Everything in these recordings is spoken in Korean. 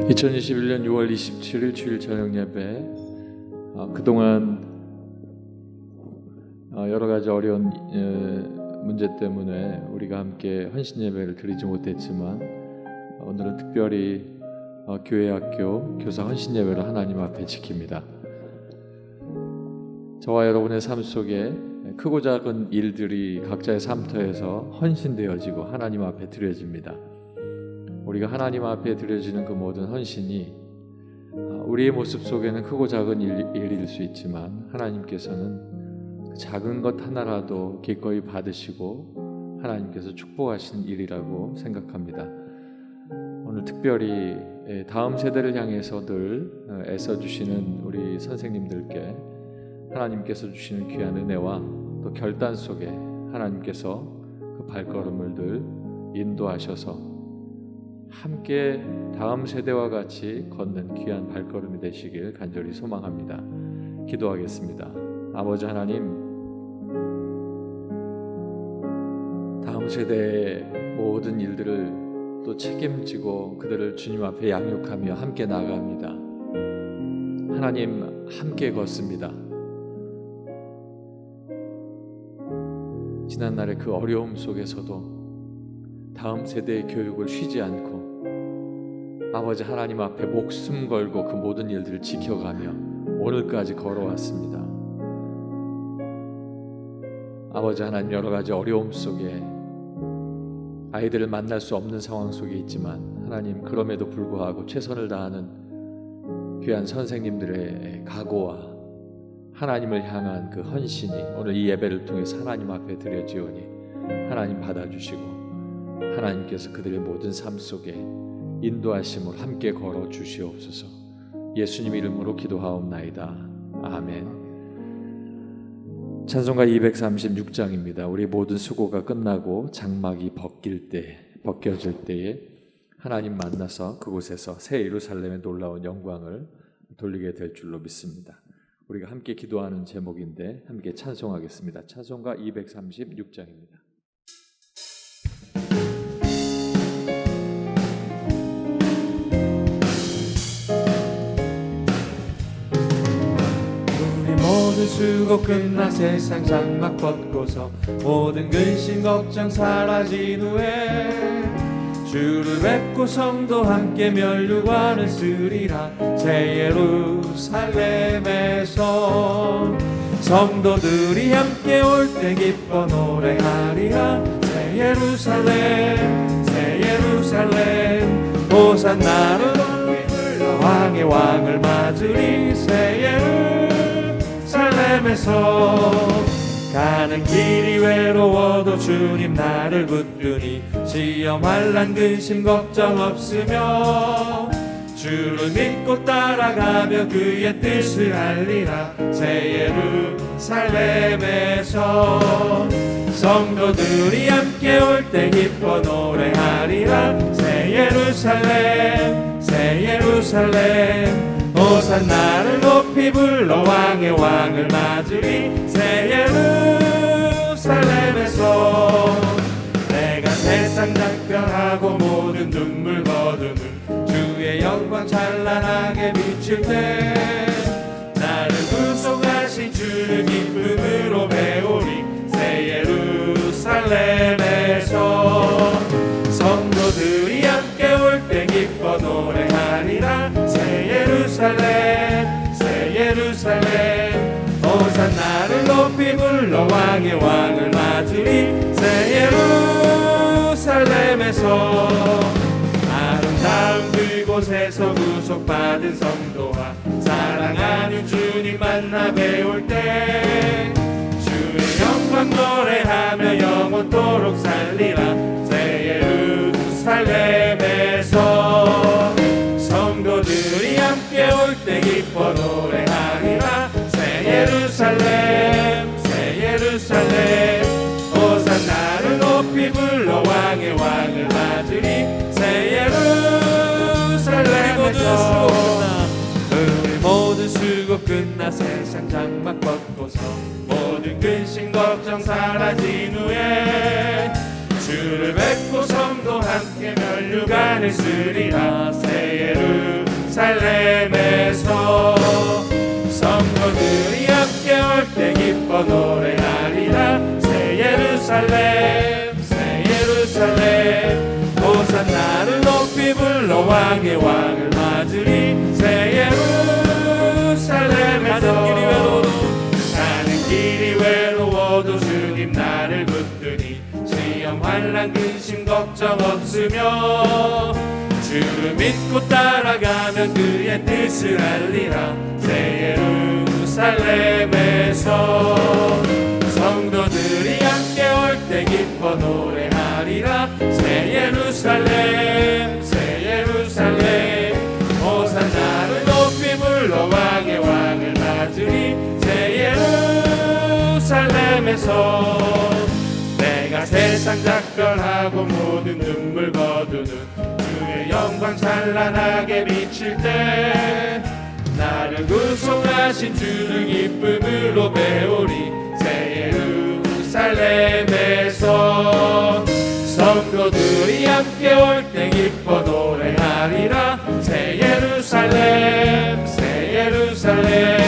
2021년 6월 27일 주일 저녁 예배, 그동안 여러 가지 어려운 문제 때문에 우리가 함께 헌신 예배를 드리지 못했지만 오늘은 특별히 교회 학교 교사 헌신 예배를 하나님 앞에 지킵니다. 저와 여러분의 삶 속에 크고 작은 일들이 각자의 삶터에서 헌신되어지고 하나님 앞에 드려집니다. 우리가 하나님 앞에 드려지는 그 모든 헌신이 우리의 모습 속에는 크고 작은 일일 수 있지만 하나님께서는 그 작은 것 하나라도 기꺼이 받으시고 하나님께서 축복하시는 일이라고 생각합니다. 오늘 특별히 다음 세대를 향해서 늘 애써주시는 우리 선생님들께 하나님께서 주시는 귀한 은혜와 또 결단 속에 하나님께서 그 발걸음을 늘 인도하셔서 함께 다음 세대와 같이 걷는 귀한 발걸음이 되시길 간절히 소망합니다. 기도하겠습니다. 아버지 하나님, 다음 세대의 모든 일들을 또 책임지고 그들을 주님 앞에 양육하며 함께 나아갑니다. 하나님, 함께 걷습니다. 지난날의 그 어려움 속에서도 다음 세대의 교육을 쉬지 않고 아버지 하나님 앞에 목숨 걸고 그 모든 일들을 지켜가며 오늘까지 걸어왔습니다. 아버지 하나님, 여러 가지 어려움 속에 아이들을 만날 수 없는 상황 속에 있지만 하나님, 그럼에도 불구하고 최선을 다하는 귀한 선생님들의 각오와 하나님을 향한 그 헌신이 오늘 이 예배를 통해서 하나님 앞에 드려지오니 하나님 받아주시고 하나님께서 그들의 모든 삶 속에 인도하심을 함께 걸어 주시옵소서. 예수님 이름으로 기도하옵나이다. 아멘. 찬송가 236장입니다. 우리 모든 수고가 끝나고 장막이 벗겨질 때에 하나님 만나서 그곳에서 새 예루살렘의 놀라운 영광을 돌리게 될 줄로 믿습니다. 우리가 함께 기도하는 제목인데 함께 찬송하겠습니다. 찬송가 236장입니다. 모든 수고 끝나 세상 장막 벗고서 모든 근심 걱정 사라진 후에 주를 뵙고 성도 함께 면류관을 쓰리라. 새 예루살렘에서 성도들이 함께 올 때 기뻐 노래하리라. 새 예루살렘 새 예루살렘 호산나를 높이 불러 왕의 왕을 맞으리. 새 예루살렘에서 가는 길이 외로워도 주님 나를 붙드니 시험 환난 근심 걱정 없으며 주를 믿고 따라가며 그의 뜻을 알리라. 새 예루살렘에서 성도들이 함께 올 때 기뻐 노래하리라. 새 예루살렘 새 예루살렘 호산나를 높이 불러 왕의 왕을 맞으리. 새 예루살렘에서 내가 세상 작별하고 모든 눈물 거둠을 주의 영광 찬란하게 비칠 때 나를 구속하신 주를 기쁨으로 배우리. 새 예루살렘에서 성도들이 함께 올 때 기뻐 노래하리라. 새 예루살렘 호산나를 높이 불러 왕의 왕을 맞으리. 새 예루살렘에서 아름다운 그곳에서 구속받은 성도와 사랑하는 주님 만나 배울 때 주의 영광 노래하며 영원토록 살리라. 새 예루살렘에서 성도들이 함께 올 때 기뻐 노래하리라. 새 예루살렘 호산나를 높이 불러 왕의 왕을 맞으리. 새 예루살렘에서 우리 모든 수고 끝나 세상 장막 벗고서 모든 근심 걱정 사라진 후에 주를 뵙고 성도 함께 면류관을 쓰리라. 새 예루살렘 예루살렘에서 성도들이 함께 올 때 기뻐 노래하리라. 새 예루살렘 새 예루살렘 호산나를 높이 불러 왕의 왕을 맞으리. 새 예루살렘에서 가는 길이 외로워도 주님 나를 붙드니 시험 환난 근심 걱정 없으며 주를 믿고 따라가면 그의 뜻을 알리라. 새 예루살렘에서 성도들이 함께 올 때 기뻐 노래하리라. 새 예루살렘 새 예루살렘 호산나를 높이 불러 왕의 왕을 맞으리. 새 예루살렘에서 내가 세상 작별하고 모든 눈물 거두는 주의 영광 찬란하게 비칠 때 나를 구속하신 주를 기쁨으로 배우리. 새 예루살렘에서 성도들이 함께 올 때 기뻐 노래하리라. 새 예루살렘 새 예루살렘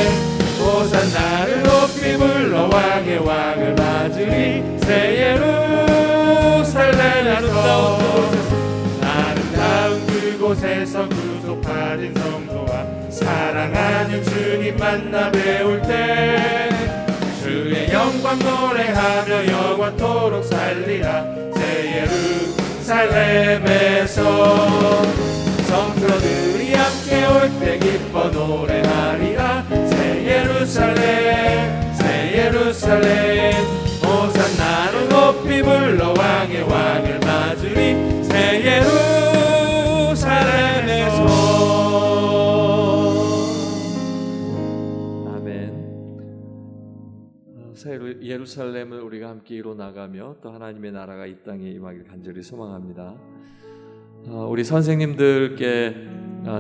호산나를 높이 불러 왕의 왕을 맞으리. 새 예루살렘에서 아름다운 그곳에서 구속받은 성도와 사랑하는 주님 만나 배울 때 주의 영광 노래하며 영원토록 살리라. 새 예루살렘에서 성도들이 함께 올 때 기뻐 노래하리라. 새 예루살렘 새 예루살렘 호산나를 높이 불러 왕의 왕을 맞으리. 새 예루살렘에서. 새 예루살렘을 우리가 함께 이뤄 나가며 또 하나님의 나라가 이 땅에 임하길 간절히 소망합니다. 우리 선생님들께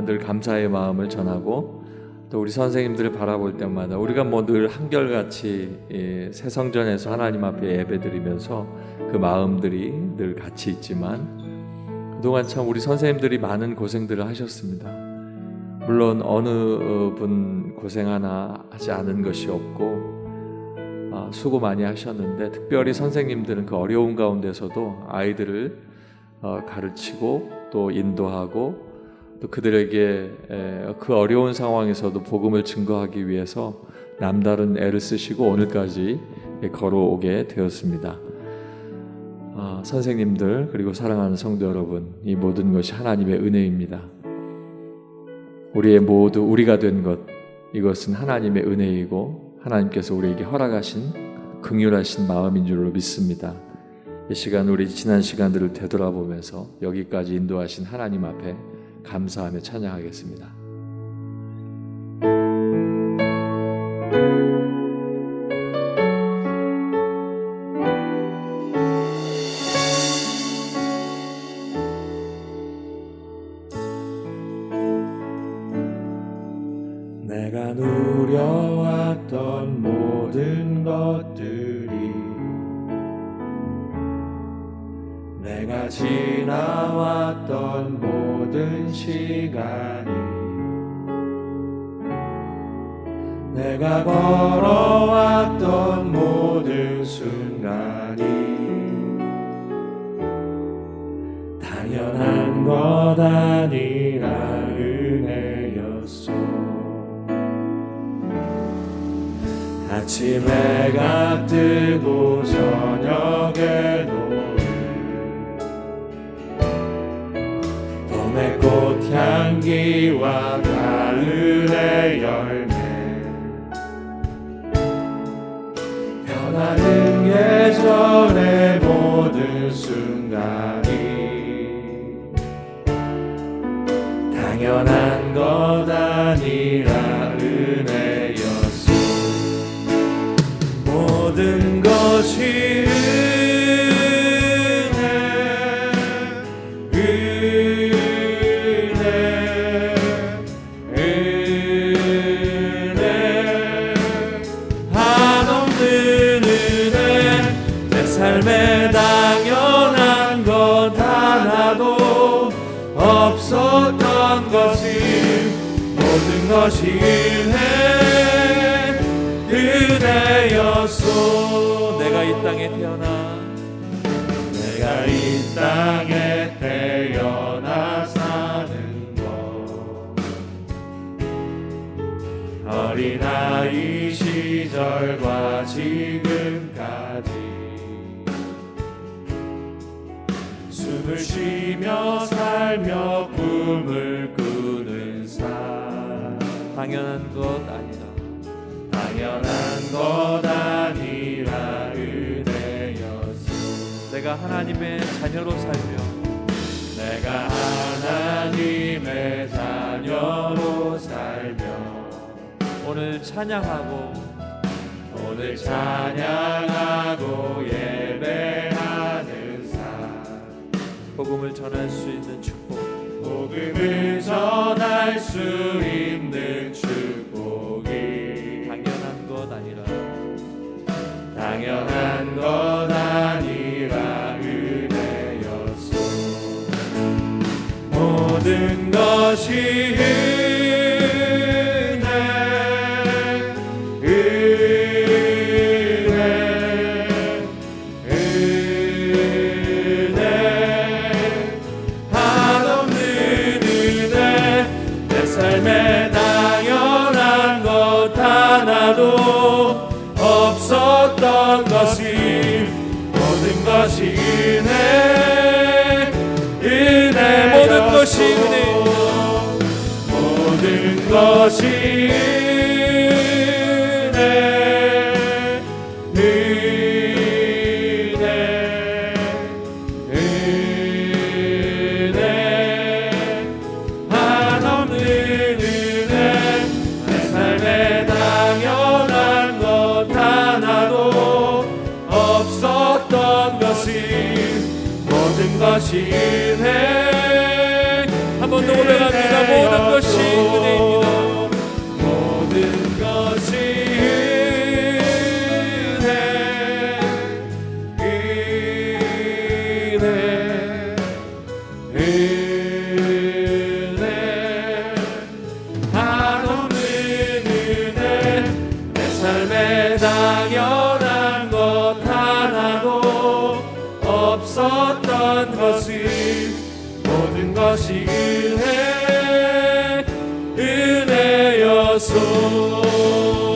늘 감사의 마음을 전하고 또 우리 선생님들을 바라볼 때마다 우리가 뭐 늘 한결같이 새 성전에서 하나님 앞에 예배드리면서 그 마음들이 늘 같이 있지만 그동안 참 우리 선생님들이 많은 고생들을 하셨습니다. 물론 어느 분 고생 하나 하지 않은 것이 없고 수고 많이 하셨는데 특별히 선생님들은 그 어려운 가운데서도 아이들을 가르치고 또 인도하고 또 그들에게 그 어려운 상황에서도 복음을 증거하기 위해서 남다른 애를 쓰시고 오늘까지 걸어오게 되었습니다. 선생님들 그리고 사랑하는 성도 여러분, 이 모든 것이 하나님의 은혜입니다. 우리의 모두 우리가 된 것, 이것은 하나님의 은혜이고 하나님께서 우리에게 허락하신 긍휼하신 마음인 줄로 믿습니다. 이 시간 우리 지난 시간들을 되돌아보면서 여기까지 인도하신 하나님 앞에 감사하며 찬양하겠습니다. 내가 누려왔던 모든 것들이 내가 지나왔던 모든 시간이 내가 걸어왔던 모든 순간이 당연한 것 아니라 은혜였소. 아침 해가 뜨고 저녁에 노을 봄의 꽃향기와 가을의 열매 변하는 계절의 모든 순간이 당연한 것 아니라 은혜였소. 모든 것이 은혜 한없는 은혜 내 삶에 당연한 것 하나도 없었던 것이 것이 은혜였소. 내가 이 땅에 태어나 내가 이 땅에 태어나 사는 것, 어린아이 시절과 지금까지 숨을 쉬며 살며 꿈을 꾸는 삶, 당연한 것 아니라 당연한 것 아니라 은혜였소. 내가 하나님의 자녀로 살며 내가 하나님의 자녀로 살며 오늘 찬양하고 예배하는 삶, 복음을 전할 수 있는 축복, 복음을 전할 수 있는 축복이 당연한 것 아니라 당연한 것 아니라 은혜였소. 모든 것이 삶에 당연한 것 하나도 없었던 것이 모든 것이 모든 것이 은혜였소. 모든 것이 것이 은혜. 한 번 더 고백합니다. 모든 것이 은혜입니다. 모든 것이 은혜 한없는 은혜. 내 삶에 당연한 것 하나도 없었던 것이 모든 것이 은혜였소.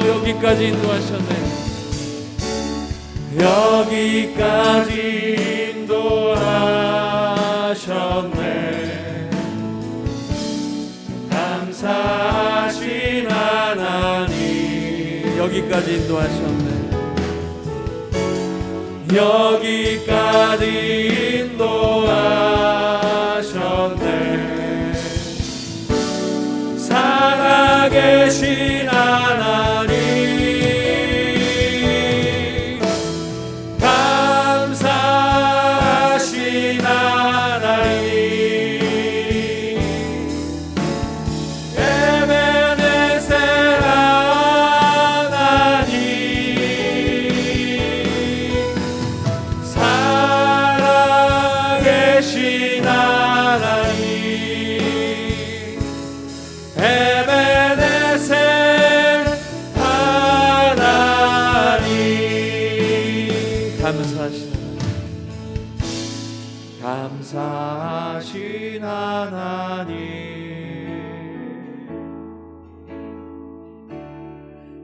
여기까지 인도하셨네. 여기까지 인도하셨네. 감사하신 하나님. 여기까지 인도하셨네. 여기까지 인도하셨네. 살아계신 하나님 감사하신 하나님 에베네셀 하나님 살아계신 하나님 에베네셀 하나님 감사하신 하나님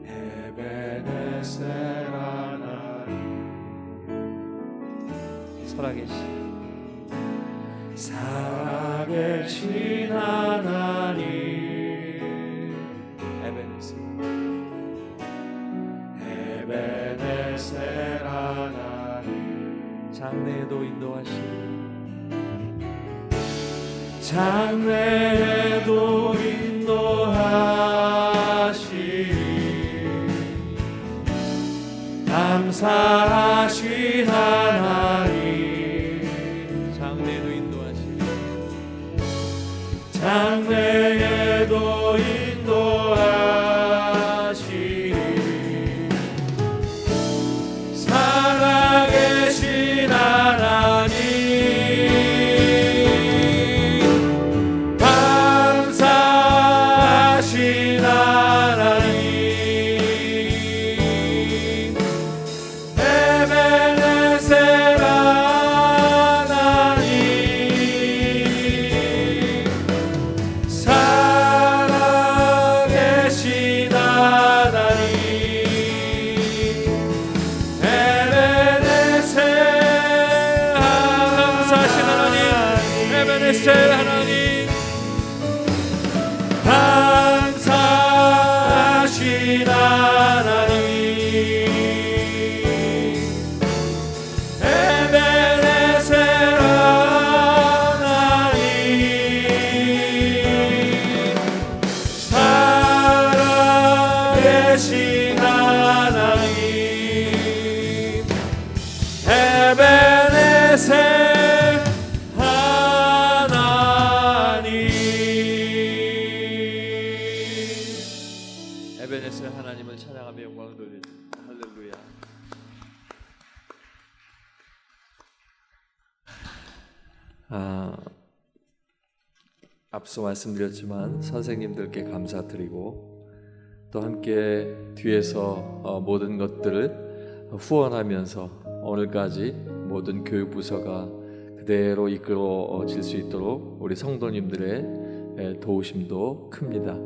에베네셀 하나님 살아계신 하나님 에베네셀 하나님 장래에도 인도하시고 장래에도 인도하시니 감사하신 하나님 장래에도 인도하시고 장래에도 인도하시니 살아계신 하나님 감사하신 되신 하나님 에베네셀 하나님. 에베네셀 하나님을 찬양하며 영광을 돌립니다. 할렐루야. 앞서 말씀드렸지만 선생님들께 감사드리고 또 함께 뒤에서 모든 것들을 후원하면서 오늘까지 모든 교육부서가 그대로 이끌어질 수 있도록 우리 성도님들의 도우심도 큽니다.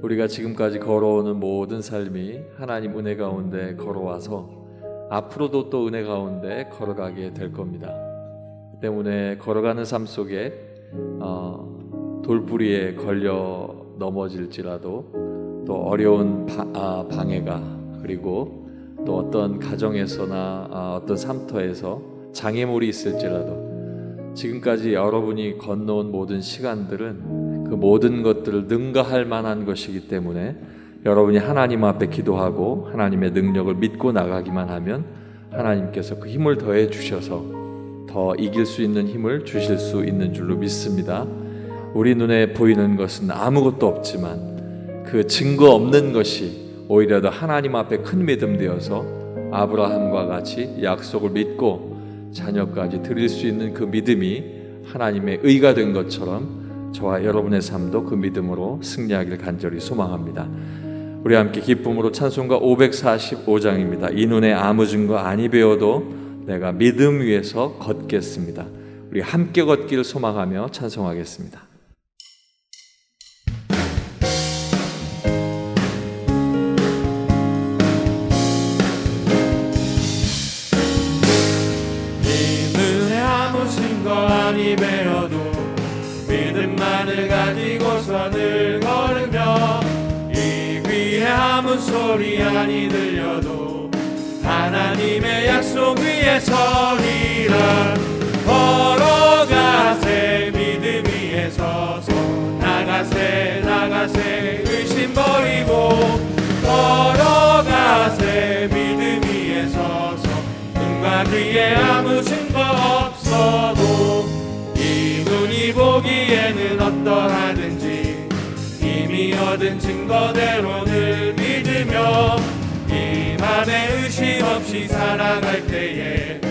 우리가 지금까지 걸어오는 모든 삶이 하나님 은혜 가운데 걸어와서 앞으로도 또 은혜 가운데 걸어가게 될 겁니다. 때문에 걸어가는 삶 속에 돌부리에 걸려 넘어질지라도 또 어려운 방해가 그리고 또 어떤 가정에서나 어떤 삶터에서 장애물이 있을지라도 지금까지 여러분이 건너온 모든 시간들은 그 모든 것들을 능가할 만한 것이기 때문에 여러분이 하나님 앞에 기도하고 하나님의 능력을 믿고 나가기만 하면 하나님께서 그 힘을 더해 주셔서 더 이길 수 있는 힘을 주실 수 있는 줄로 믿습니다. 우리 눈에 보이는 것은 아무것도 없지만 그 증거 없는 것이 오히려 더 하나님 앞에 큰 믿음 되어서 아브라함과 같이 약속을 믿고 자녀까지 드릴 수 있는 그 믿음이 하나님의 의가 된 것처럼 저와 여러분의 삶도 그 믿음으로 승리하기를 간절히 소망합니다. 우리 함께 기쁨으로 찬송가 545장입니다. 이 눈에 아무 증거 아니 배워도 내가 믿음 위에서 걷겠습니다. 우리 함께 걷기를 소망하며 찬송하겠습니다. 이 눈에 아무 증거 아니 배워도 믿음만을 가지고서 늘 걸으며 이 귀에 아무 소리 아니 들려도 하나님의 약속 위에 서리라. 걸어가세 믿음 위에 서서 나가세 나가세 의심 버리고 걸어가세 믿음 위에 서서 눈과 귀에 아무 증거 없어도 이 눈이 보기에는 어떠하든지 이미 얻은 증거대로 늘 믿으며 이 맘에 의심 없이 살아갈 때에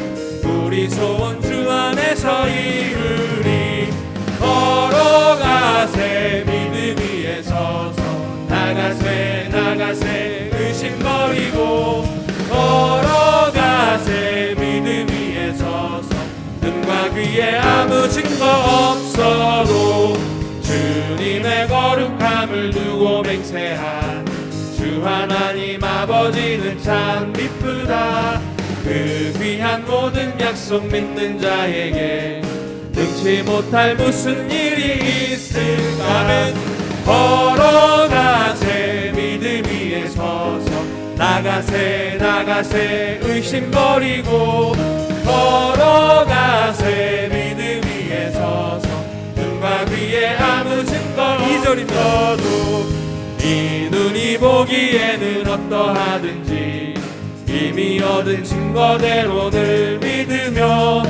우리 소원 주 안에서 이루리. 걸어가세 믿음 위에 서서 나가세 나가세 의심 버리고 걸어가세 믿음 위에 서서 눈과 귀에 아무 증거 없어도 주님의 거룩함을 두고 맹세한 주 하나님 아버지는 참 미쁘다. 그 귀한 모든 약속 믿는 자에게 능치 못할 무슨 일이 있을까. 걸어가세 믿음 위에 서서 나가세 나가세 의심 버리고 걸어가세 믿음 위에 서서 눈과 귀에 아무 증거 2절입니다. 이 눈이 보기에는 어떠하든지 이미 얻은 증거대로 늘 믿으며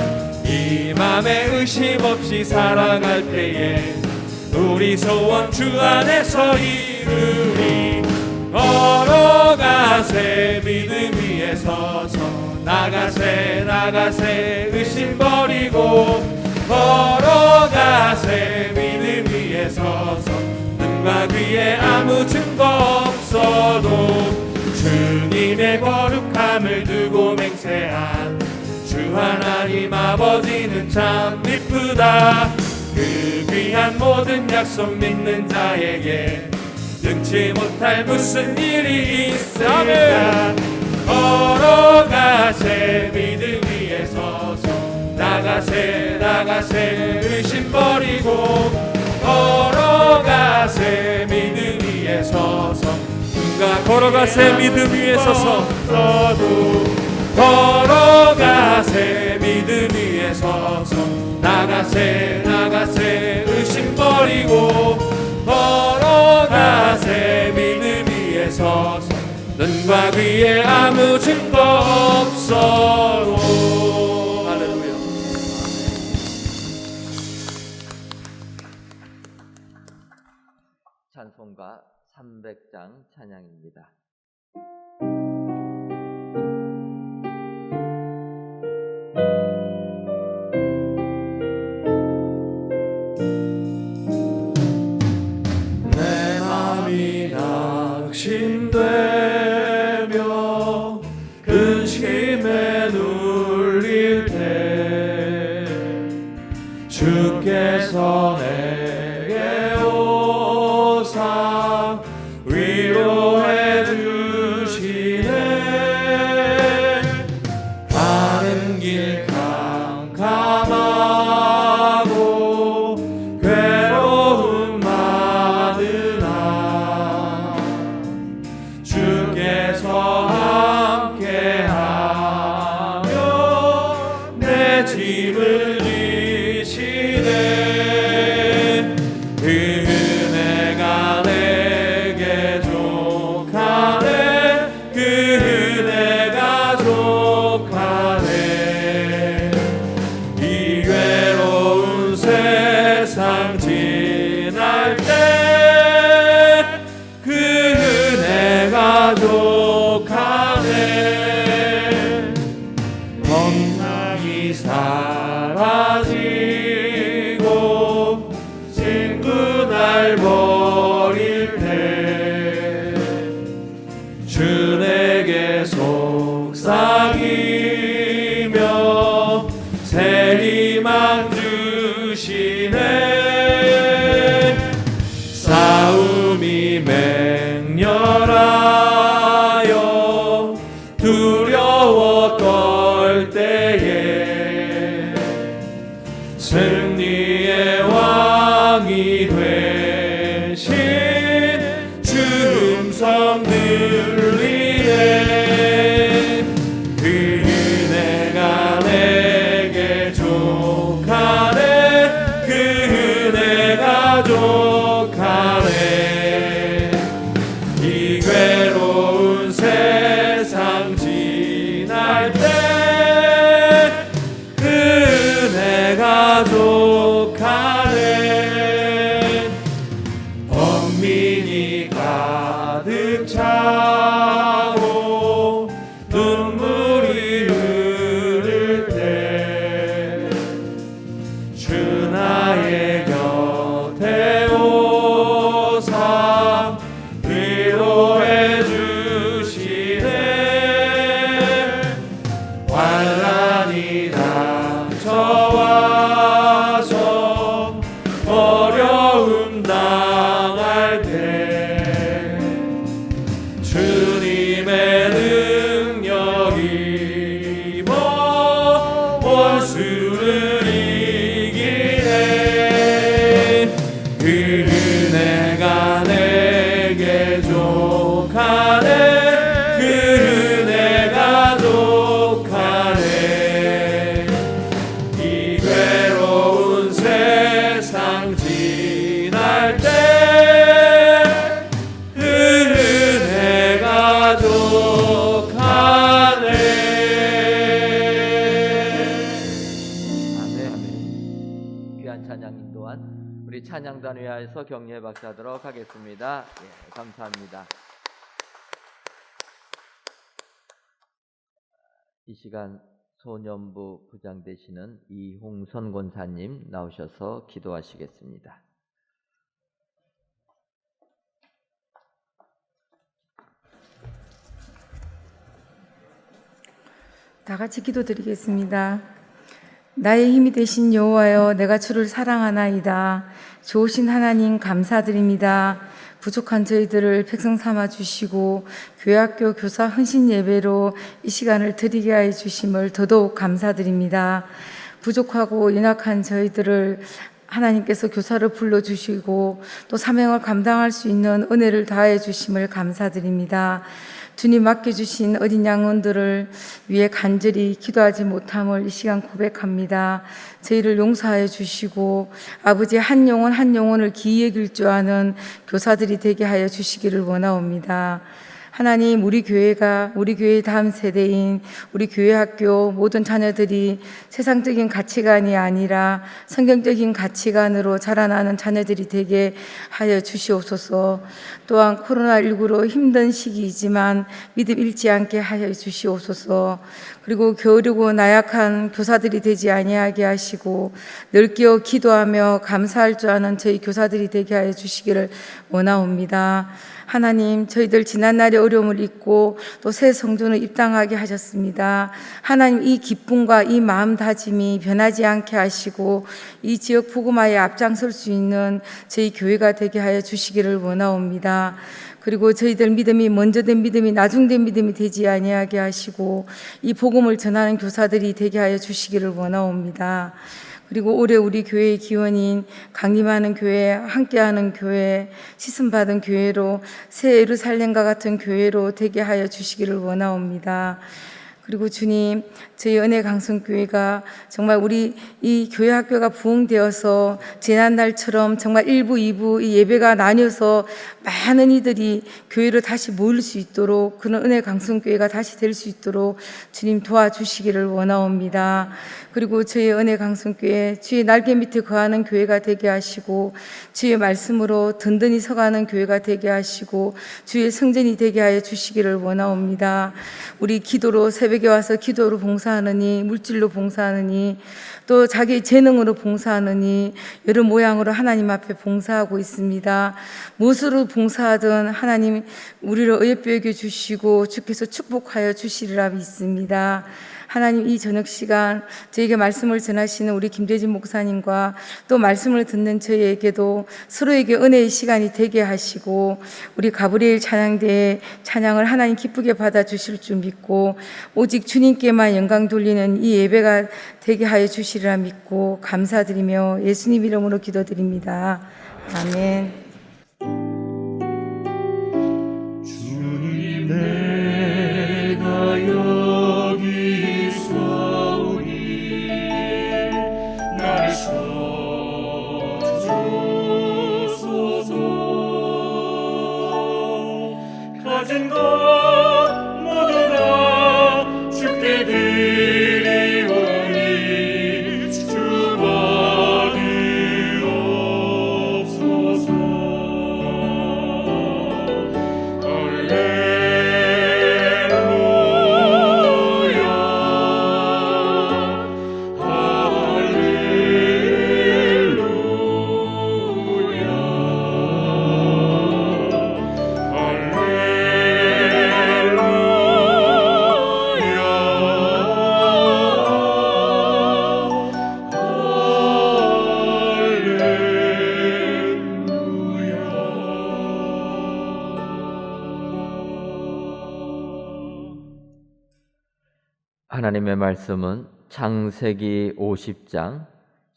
이 맘에 의심 없이 살아갈 때에 우리 소원 주 안에서 이루리. 걸어가세 믿음 위에 서서 나가세 나가세 의심 버리고 걸어가세 믿음 위에 서서 눈과 귀에 아무 증거 없어도 주님의 거룩함을 두고 맹세한 주 하나님 아버지는 참 미쁘다. 그 귀한 모든 약속 믿는 자에게 능치 못할 무슨 일이 있을까. 걸어가세 믿음 위에 서서 나가세 나가세 의심 버리고 걸어가세 믿음 위에 서서 눈과 걸어가세 믿음 위에 서서 걸어가세 믿음 위에 서서 나가세 나가세 의심 버리고 걸어가세 믿음 위에 서서 눈과 귀에 아무 증거 없어도. 할렐루야. 찬송가 300장 찬양입니다. 내 맘이 낙심되며 근심에 눌릴 때 주께서 내게 오사 위로해 주시네. 가는 길 캄캄하고 괴로움 많으나 주께서 함께하며 내 짐을 지시네. 그 은혜가 내게 족하네. 그 은혜가 족하네. 이 외로운 세상 지날 때 그 은혜가 족하네. 걱정이 사라지고 친구 날 버릴 때 주 내게 속삭이며 새 희망 주시네. 싸움이 맹렬하여 두려워 떨 때에 승리의 왕이 되신 주 음성 들리네. 그 은혜가 내게 족하네. 그 은혜가 족하네. 이 괴로운 세상 지날 때 그 은혜가 족하네. 범민이 가득 차고 눈물이 흐를 때 주 나의 곁에 오사 위로해 주시네. 환난이 닥쳐와서 어려움 당할 때 주님의 능력이 뭐 원수를 이기네. 그 은혜가 내게 족하네. 그 은혜가 족하네. 이 괴로운 세상 지날 때 그 은혜가 족하네. 아멘. 귀한 찬양님 또한 우리 찬양단 위하여서 격려해 박수하도록 하겠습니다. 예, 감사합니다. 이 시간 소년부 부장 되시는 이홍선 권사님 나오셔서 기도하시겠습니다. 다 같이 기도드리겠습니다. 나의 힘이 되신 여호와여, 내가 주를 사랑하나이다. 좋으신 하나님 감사드립니다. 부족한 저희들을 백성 삼아 주시고 교회학교 교사 헌신 예배로 이 시간을 드리게 하여 주심을 더더욱 감사드립니다. 부족하고 연약한 저희들을 하나님께서 교사를 불러주시고 또 사명을 감당할 수 있는 은혜를 다해 주심을 감사드립니다. 주님 맡겨주신 어린 양원들을 위해 간절히 기도하지 못함을 이 시간 고백합니다. 저희를 용서하여 주시고 아버지 한 영혼 한 영혼을 기이 여길 줄 아는 교사들이 되게 하여 주시기를 원하옵니다. 하나님, 우리 교회의 다음 세대인 우리 교회 학교 모든 자녀들이 세상적인 가치관이 아니라 성경적인 가치관으로 자라나는 자녀들이 되게 하여 주시옵소서. 또한 코로나19로 힘든 시기이지만 믿음 잃지 않게 하여 주시옵소서. 그리고 게으르고 나약한 교사들이 되지 아니하게 하시고 늘 깨어 기도하며 감사할 줄 아는 저희 교사들이 되게 하여 주시기를 원하옵니다. 하나님, 저희들 지난날의 어려움을 잊고 또 새 성전을 입당하게 하셨습니다. 하나님, 이 기쁨과 이 마음다짐이 변하지 않게 하시고 이 지역 복음화에 앞장설 수 있는 저희 교회가 되게 하여 주시기를 원하옵니다. 그리고 저희들 믿음이 먼저 된 믿음이 나중된 믿음이 되지 아니하게 하시고 이 복음을 전하는 교사들이 되게 하여 주시기를 원하옵니다. 그리고 올해 우리 교회의 기원인 강림하는 교회, 함께하는 교회, 씻음받은 교회로 새 예루살렘과 같은 교회로 되게 하여 주시기를 원하옵니다. 그리고 주님, 저희 은혜 강성교회가 정말 우리 이 교회 학교가 부흥되어서 지난날처럼 정말 1부, 2부 이 예배가 나뉘어서 많은 이들이 교회로 다시 모일 수 있도록 그런 은혜 강성교회가 다시 될 수 있도록 주님 도와주시기를 원하옵니다. 그리고 저희 은혜 강성교회 주의 날개 밑에 거하는 교회가 되게 하시고 주의 말씀으로 든든히 서가는 교회가 되게 하시고 주의 성전이 되게 하여 주시기를 원하옵니다. 우리 기도로 새벽에 와서 기도로 봉사하느니 물질로 봉사하느니 또 자기 재능으로 봉사하느니 여러 모양으로 하나님 앞에 봉사하고 있습니다. 무엇으로 봉사하든 하나님 우리를 어여삐 여겨 주시고 주께서 축복하여 주시리라 믿습니다. 하나님, 이 저녁 시간 저에게 말씀을 전하시는 우리 김대진 목사님과 또 말씀을 듣는 저희에게도 서로에게 은혜의 시간이 되게 하시고 우리 가브리엘 찬양대의 찬양을 하나님 기쁘게 받아주실 줄 믿고 오직 주님께만 영광 돌리는 이 예배가 되게 하여 주시리라 믿고 감사드리며 예수님 이름으로 기도드립니다. 아멘. 주님, 내가 여기 있사오니 나를 써주소서. 가진 것 모두 다 주께 드리오니 주 받으옵소서. 하나님의 말씀은 창세기 50장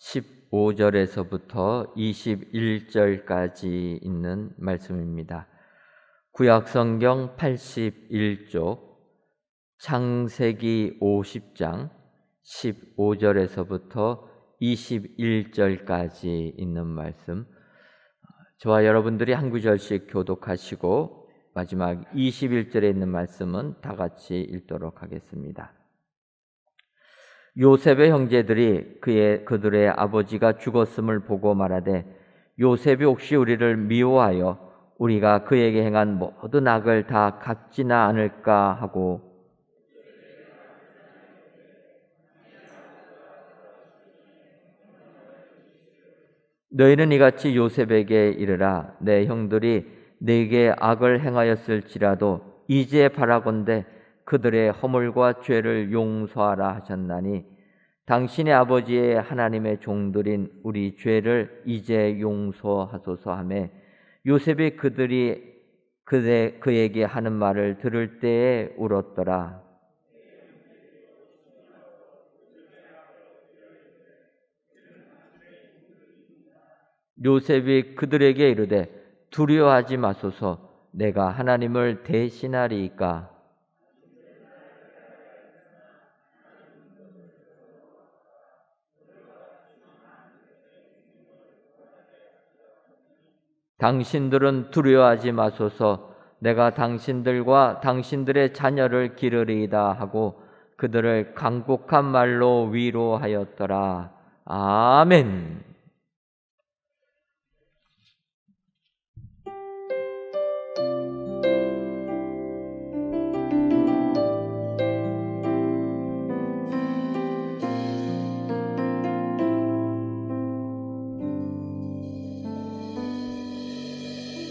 15절에서부터 21절까지 있는 말씀입니다. 구약성경 81쪽 창세기 50장 15절에서부터 21절까지 있는 말씀, 저와 여러분들이 한 구절씩 교독하시고 마지막 21절에 있는 말씀은 다 같이 읽도록 하겠습니다. 요셉의 형제들이 그들의 아버지가 죽었음을 보고 말하되 요셉이 혹시 우리를 미워하여 우리가 그에게 행한 모든 악을 다 갚지나 않을까 하고 너희는 이같이 요셉에게 이르라. 내 형들이 내게 악을 행하였을지라도 이제 바라건대 그들의 허물과 죄를 용서하라 하셨나니 당신의 아버지의 하나님의 종들인 우리 죄를 이제 용서하소서 하매 요셉이 그에게 하는 말을 들을 때에 울었더라. 요셉이 그들에게 이르되 두려워하지 마소서. 내가 하나님을 대신하리이까? 당신들은 두려워하지 마소서. 내가 당신들과 당신들의 자녀를 기르리이다 하고 그들을 강곡한 말로 위로하였더라. 아멘.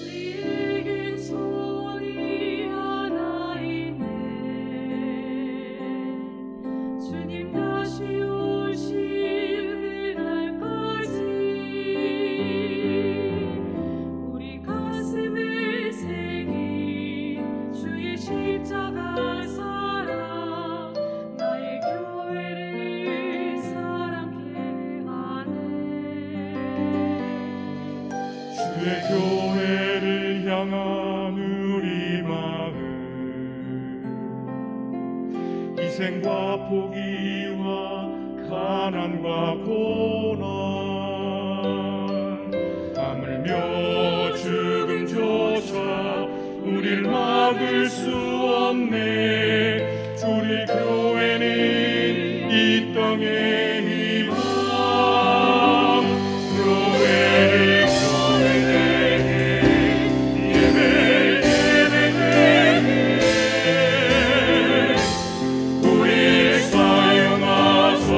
우리에겐 소원이 하나 있네. 주님 다시 오실 그날까지 우리 가슴에 새긴 주의 십자가 사랑 나의 교회를 사랑케 하네. 주의 교회를 향한 우리 마음 희생과 포기와 가난과 고난 하물며 죽음조차 우릴 막을 수 없네. 우리 교회는 이 땅의 희망 교회를 우릴 사용하소서.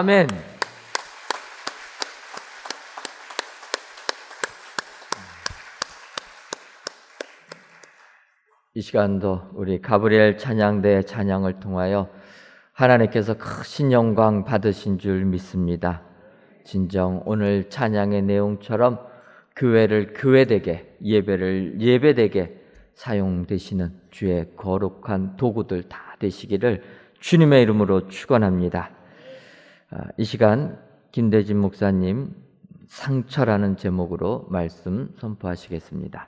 아멘. 이 시간도 우리 가브리엘 찬양대 찬양을 통하여 하나님께서 크신 영광 받으신 줄 믿습니다. 진정 오늘 찬양의 내용처럼 교회를 교회되게, 예배를 예배되게 사용되시는 주의 거룩한 도구들 다 되시기를 주님의 이름으로 축원합니다. 이 시간 김대진 목사님 상처라는 제목으로 말씀 선포하시겠습니다.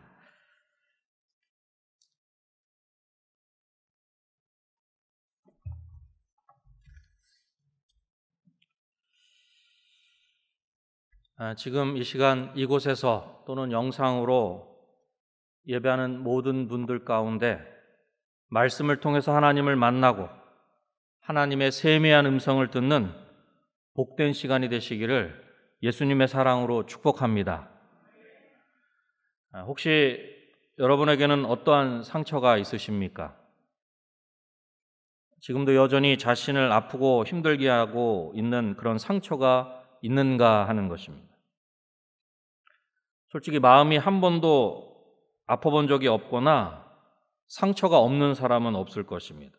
지금 이 시간 이곳에서 또는 영상으로 예배하는 모든 분들 가운데 말씀을 통해서 하나님을 만나고 하나님의 세미한 음성을 듣는 복된 시간이 되시기를 예수님의 사랑으로 축복합니다. 혹시 여러분에게는 어떠한 상처가 있으십니까? 지금도 여전히 자신을 아프고 힘들게 하고 있는 그런 상처가 있는가 하는 것입니다. 솔직히 마음이 한 번도 아파본 적이 없거나 상처가 없는 사람은 없을 것입니다.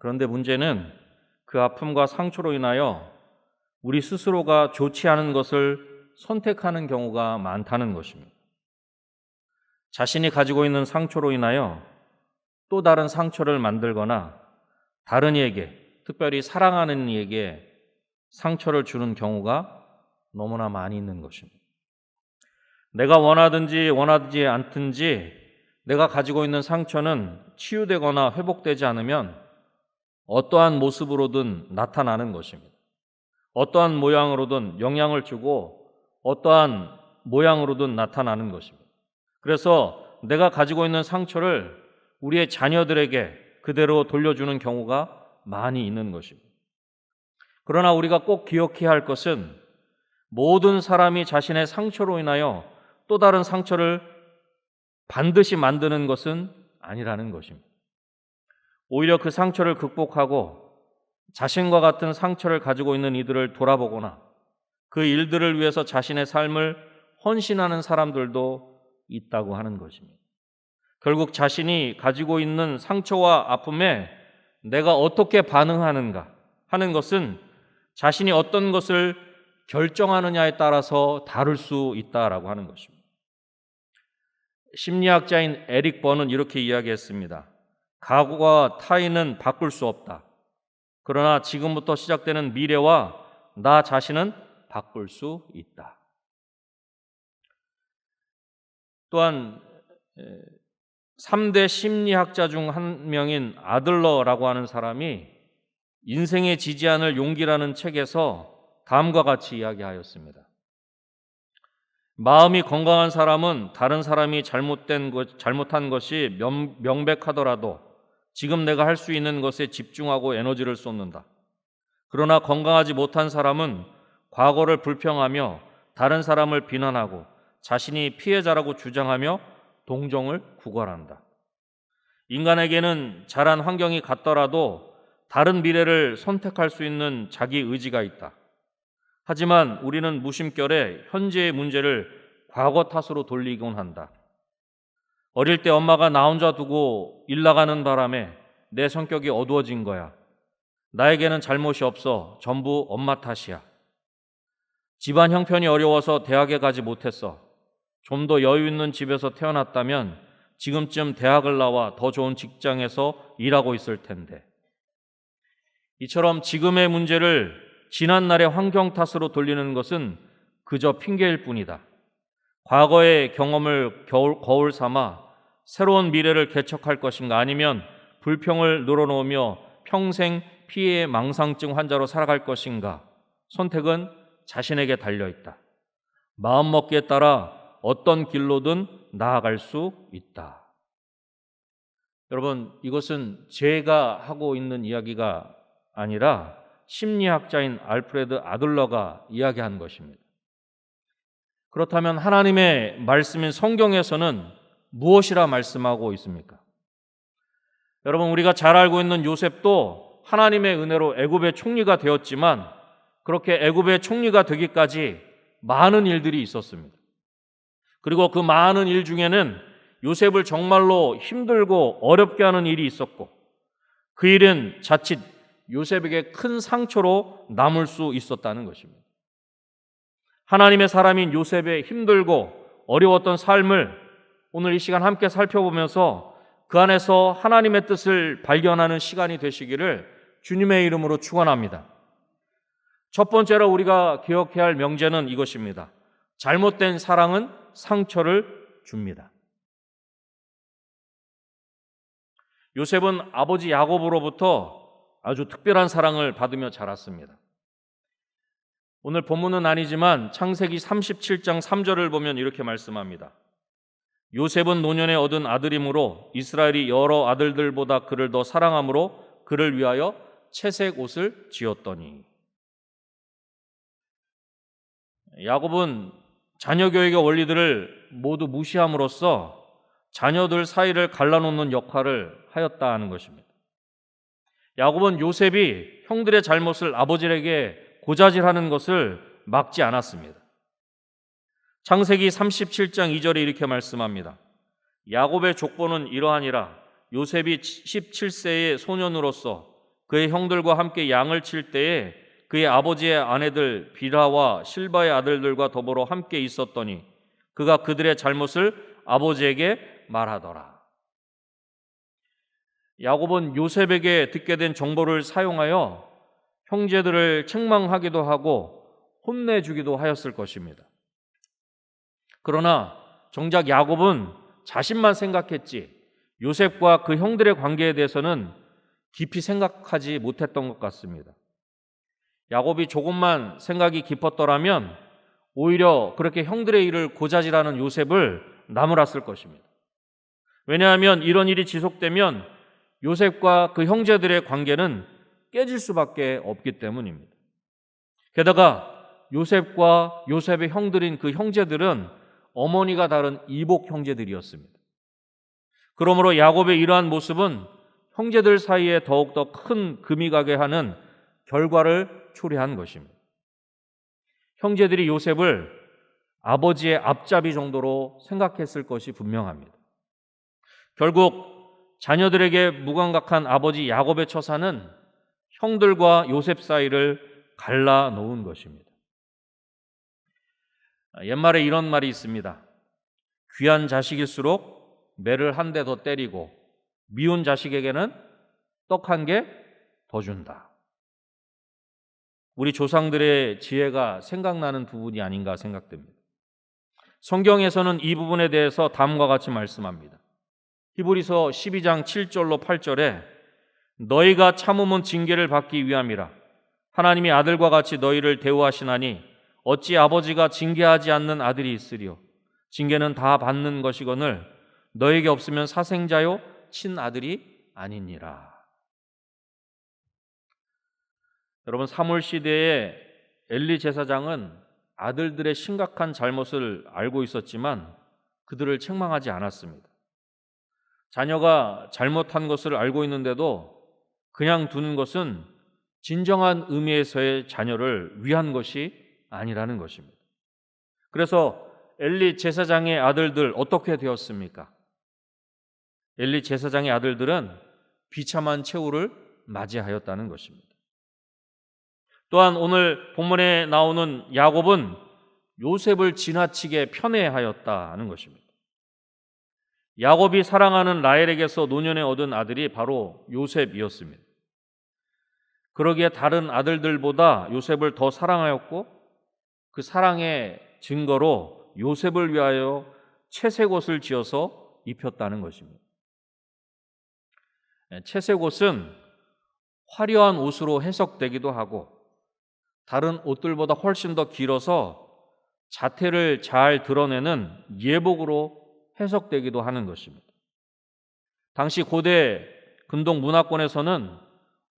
그런데 문제는 그 아픔과 상처로 인하여 우리 스스로가 좋지 않은 것을 선택하는 경우가 많다는 것입니다. 자신이 가지고 있는 상처로 인하여 또 다른 상처를 만들거나 다른 이에게, 특별히 사랑하는 이에게 상처를 주는 경우가 너무나 많이 있는 것입니다. 내가 원하든지 원하지 않든지 내가 가지고 있는 상처는 치유되거나 회복되지 않으면 어떠한 모습으로든 나타나는 것입니다. 어떠한 모양으로든 영향을 주고 어떠한 모양으로든 나타나는 것입니다. 그래서 내가 가지고 있는 상처를 우리의 자녀들에게 그대로 돌려주는 경우가 많이 있는 것입니다. 그러나 우리가 꼭 기억해야 할 것은 모든 사람이 자신의 상처로 인하여 또 다른 상처를 반드시 만드는 것은 아니라는 것입니다. 오히려 그 상처를 극복하고 자신과 같은 상처를 가지고 있는 이들을 돌아보거나 그 일들을 위해서 자신의 삶을 헌신하는 사람들도 있다고 하는 것입니다. 결국 자신이 가지고 있는 상처와 아픔에 내가 어떻게 반응하는가 하는 것은 자신이 어떤 것을 결정하느냐에 따라서 다를 수 있다라고 하는 것입니다. 심리학자인 에릭 번은 이렇게 이야기했습니다. 과거와 타인은 바꿀 수 없다. 그러나 지금부터 시작되는 미래와 나 자신은 바꿀 수 있다. 또한 3대 심리학자 중 한 명인 아들러라고 하는 사람이 인생에 지지 않을 용기라는 책에서 다음과 같이 이야기하였습니다. 마음이 건강한 사람은 다른 사람이 잘못한 것이 명백하더라도 지금 내가 할 수 있는 것에 집중하고 에너지를 쏟는다. 그러나 건강하지 못한 사람은 과거를 불평하며 다른 사람을 비난하고 자신이 피해자라고 주장하며 동정을 구걸한다. 인간에게는 잘한 환경이 같더라도 다른 미래를 선택할 수 있는 자기 의지가 있다. 하지만 우리는 무심결에 현재의 문제를 과거 탓으로 돌리곤 한다. 어릴 때 엄마가 나 혼자 두고 일 나가는 바람에 내 성격이 어두워진 거야. 나에게는 잘못이 없어. 전부 엄마 탓이야. 집안 형편이 어려워서 대학에 가지 못했어. 좀 더 여유 있는 집에서 태어났다면 지금쯤 대학을 나와 더 좋은 직장에서 일하고 있을 텐데. 이처럼 지금의 문제를 지난날의 환경 탓으로 돌리는 것은 그저 핑계일 뿐이다. 과거의 경험을 거울 삼아 새로운 미래를 개척할 것인가 아니면 불평을 늘어놓으며 평생 피해 망상증 환자로 살아갈 것인가 선택은 자신에게 달려있다. 마음먹기에 따라 어떤 길로든 나아갈 수 있다. 여러분, 이것은 제가 하고 있는 이야기가 아니라 심리학자인 알프레드 아들러가 이야기한 것입니다. 그렇다면 하나님의 말씀인 성경에서는 무엇이라 말씀하고 있습니까? 여러분, 우리가 잘 알고 있는 요셉도 하나님의 은혜로 애굽의 총리가 되었지만 그렇게 애굽의 총리가 되기까지 많은 일들이 있었습니다. 그리고 그 많은 일 중에는 요셉을 정말로 힘들고 어렵게 하는 일이 있었고, 그 일은 자칫 요셉에게 큰 상처로 남을 수 있었다는 것입니다. 하나님의 사람인 요셉의 힘들고 어려웠던 삶을 오늘 이 시간 함께 살펴보면서 그 안에서 하나님의 뜻을 발견하는 시간이 되시기를 주님의 이름으로 축원합니다. 첫 번째로 우리가 기억해야 할 명제는 이것입니다. 잘못된 사랑은 상처를 줍니다. 요셉은 아버지 야곱으로부터 아주 특별한 사랑을 받으며 자랐습니다. 오늘 본문은 아니지만 창세기 37장 3절을 보면 이렇게 말씀합니다. 요셉은 노년에 얻은 아들이므로 이스라엘이 여러 아들들보다 그를 더 사랑함으로 그를 위하여 채색 옷을 지었더니. 야곱은 자녀 교육의 원리들을 모두 무시함으로써 자녀들 사이를 갈라놓는 역할을 하였다 하는 것입니다. 야곱은 요셉이 형들의 잘못을 아버지에게 고자질하는 것을 막지 않았습니다. 창세기 37장 2절에 이렇게 말씀합니다. 야곱의 족보는 이러하니라. 요셉이 17세의 소년으로서 그의 형들과 함께 양을 칠 때에 그의 아버지의 아내들 비라와 실바의 아들들과 더불어 함께 있었더니 그가 그들의 잘못을 아버지에게 말하더라. 야곱은 요셉에게 듣게 된 정보를 사용하여 형제들을 책망하기도 하고 혼내주기도 하였을 것입니다. 그러나 정작 야곱은 자신만 생각했지 요셉과 그 형들의 관계에 대해서는 깊이 생각하지 못했던 것 같습니다. 야곱이 조금만 생각이 깊었더라면 오히려 그렇게 형들의 일을 고자질하는 요셉을 나무랐을 것입니다. 왜냐하면 이런 일이 지속되면 요셉과 그 형제들의 관계는 깨질 수밖에 없기 때문입니다. 게다가 요셉과 요셉의 형들인 그 형제들은 어머니가 다른 이복 형제들이었습니다. 그러므로 야곱의 이러한 모습은 형제들 사이에 더욱더 큰 금이 가게 하는 결과를 초래한 것입니다. 형제들이 요셉을 아버지의 앞잡이 정도로 생각했을 것이 분명합니다. 결국 자녀들에게 무감각한 아버지 야곱의 처사는 형들과 요셉 사이를 갈라놓은 것입니다. 옛말에 이런 말이 있습니다. 귀한 자식일수록 매를 한 대 더 때리고 미운 자식에게는 떡 한 개 더 준다. 우리 조상들의 지혜가 생각나는 부분이 아닌가 생각됩니다. 성경에서는 이 부분에 대해서 다음과 같이 말씀합니다. 히브리서 12장 7절로 8절에 너희가 참음은 징계를 받기 위함이라. 하나님이 아들과 같이 너희를 대우하시나니 어찌 아버지가 징계하지 않는 아들이 있으리요. 징계는 다 받는 것이거늘 너에게 없으면 사생자요 친아들이 아니니라. 여러분, 사무엘 시대의 엘리 제사장은 아들들의 심각한 잘못을 알고 있었지만 그들을 책망하지 않았습니다. 자녀가 잘못한 것을 알고 있는데도 그냥 두는 것은 진정한 의미에서의 자녀를 위한 것이 아니라는 것입니다. 그래서 엘리 제사장의 아들들 어떻게 되었습니까? 엘리 제사장의 아들들은 비참한 최후를 맞이하였다는 것입니다. 또한 오늘 본문에 나오는 야곱은 요셉을 지나치게 편애하였다는 것입니다. 야곱이 사랑하는 라헬에게서 노년에 얻은 아들이 바로 요셉이었습니다. 그러기에 다른 아들들보다 요셉을 더 사랑하였고 그 사랑의 증거로 요셉을 위하여 채색 옷을 지어서 입혔다는 것입니다. 채색 옷은 화려한 옷으로 해석되기도 하고 다른 옷들보다 훨씬 더 길어서 자태를 잘 드러내는 예복으로 해석되기도 하는 것입니다. 당시 고대 근동 문화권에서는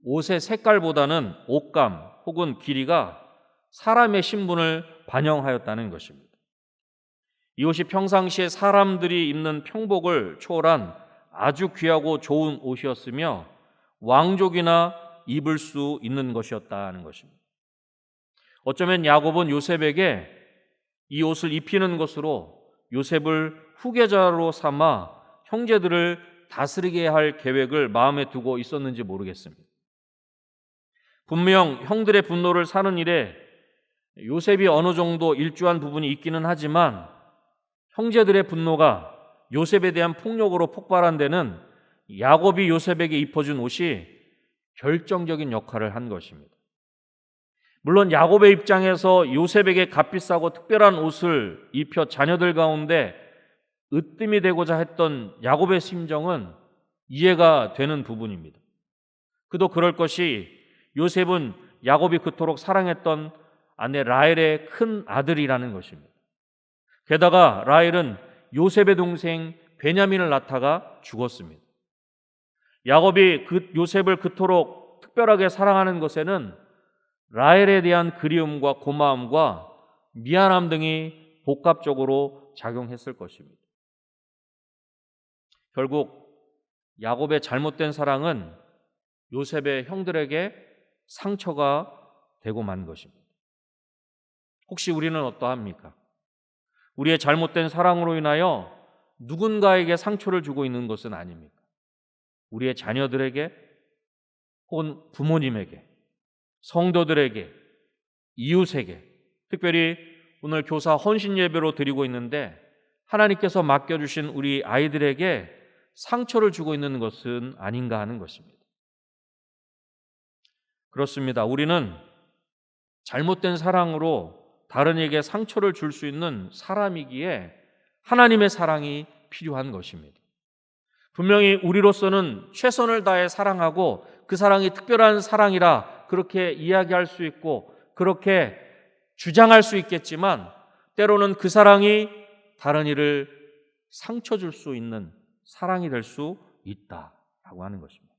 옷의 색깔보다는 옷감 혹은 길이가 사람의 신분을 반영하였다는 것입니다. 이 옷이 평상시에 사람들이 입는 평복을 초월한 아주 귀하고 좋은 옷이었으며 왕족이나 입을 수 있는 것이었다는 것입니다. 어쩌면 야곱은 요셉에게 이 옷을 입히는 것으로 요셉을 후계자로 삼아 형제들을 다스리게 할 계획을 마음에 두고 있었는지 모르겠습니다. 분명 형들의 분노를 사는 일에 요셉이 어느 정도 일조한 부분이 있기는 하지만 형제들의 분노가 요셉에 대한 폭력으로 폭발한 데는 야곱이 요셉에게 입혀준 옷이 결정적인 역할을 한 것입니다. 물론 야곱의 입장에서 요셉에게 값비싸고 특별한 옷을 입혀 자녀들 가운데 으뜸이 되고자 했던 야곱의 심정은 이해가 되는 부분입니다. 그도 그럴 것이 요셉은 야곱이 그토록 사랑했던 아내 라헬의 큰 아들이라는 것입니다. 게다가 라헬은 요셉의 동생 베냐민을 낳다가 죽었습니다. 야곱이 요셉을 그토록 특별하게 사랑하는 것에는 라헬에 대한 그리움과 고마움과 미안함 등이 복합적으로 작용했을 것입니다. 결국 야곱의 잘못된 사랑은 요셉의 형들에게 상처가 되고 만 것입니다. 혹시 우리는 어떠합니까? 우리의 잘못된 사랑으로 인하여 누군가에게 상처를 주고 있는 것은 아닙니까? 우리의 자녀들에게 혹은 부모님에게, 성도들에게, 이웃에게, 특별히 오늘 교사 헌신 예배로 드리고 있는데 하나님께서 맡겨주신 우리 아이들에게 상처를 주고 있는 것은 아닌가 하는 것입니다. 그렇습니다. 우리는 잘못된 사랑으로 다른 이에게 상처를 줄 수 있는 사람이기에 하나님의 사랑이 필요한 것입니다. 분명히 우리로서는 최선을 다해 사랑하고 그 사랑이 특별한 사랑이라 그렇게 이야기할 수 있고 그렇게 주장할 수 있겠지만 때로는 그 사랑이 다른 이를 상처 줄 수 있는 사랑이 될 수 있다라고 하는 것입니다.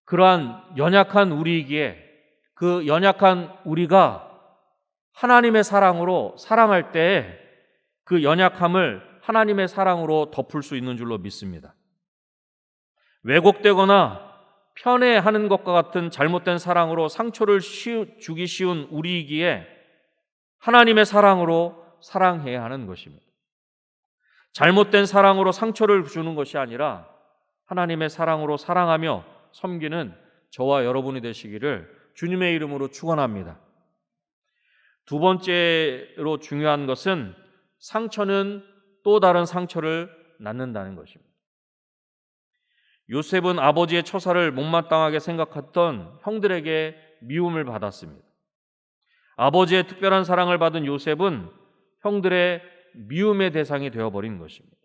그러한 연약한 우리이기에 그 연약한 우리가 하나님의 사랑으로 사랑할 때에 그 연약함을 하나님의 사랑으로 덮을 수 있는 줄로 믿습니다. 왜곡되거나 편애하는 것과 같은 잘못된 사랑으로 상처를 주기 쉬운 우리이기에 하나님의 사랑으로 사랑해야 하는 것입니다. 잘못된 사랑으로 상처를 주는 것이 아니라 하나님의 사랑으로 사랑하며 섬기는 저와 여러분이 되시기를 주님의 이름으로 축원합니다. 두 번째로 중요한 것은 상처는 또 다른 상처를 낳는다는 것입니다. 요셉은 아버지의 처사를 못마땅하게 생각했던 형들에게 미움을 받았습니다. 아버지의 특별한 사랑을 받은 요셉은 형들의 미움의 대상이 되어버린 것입니다.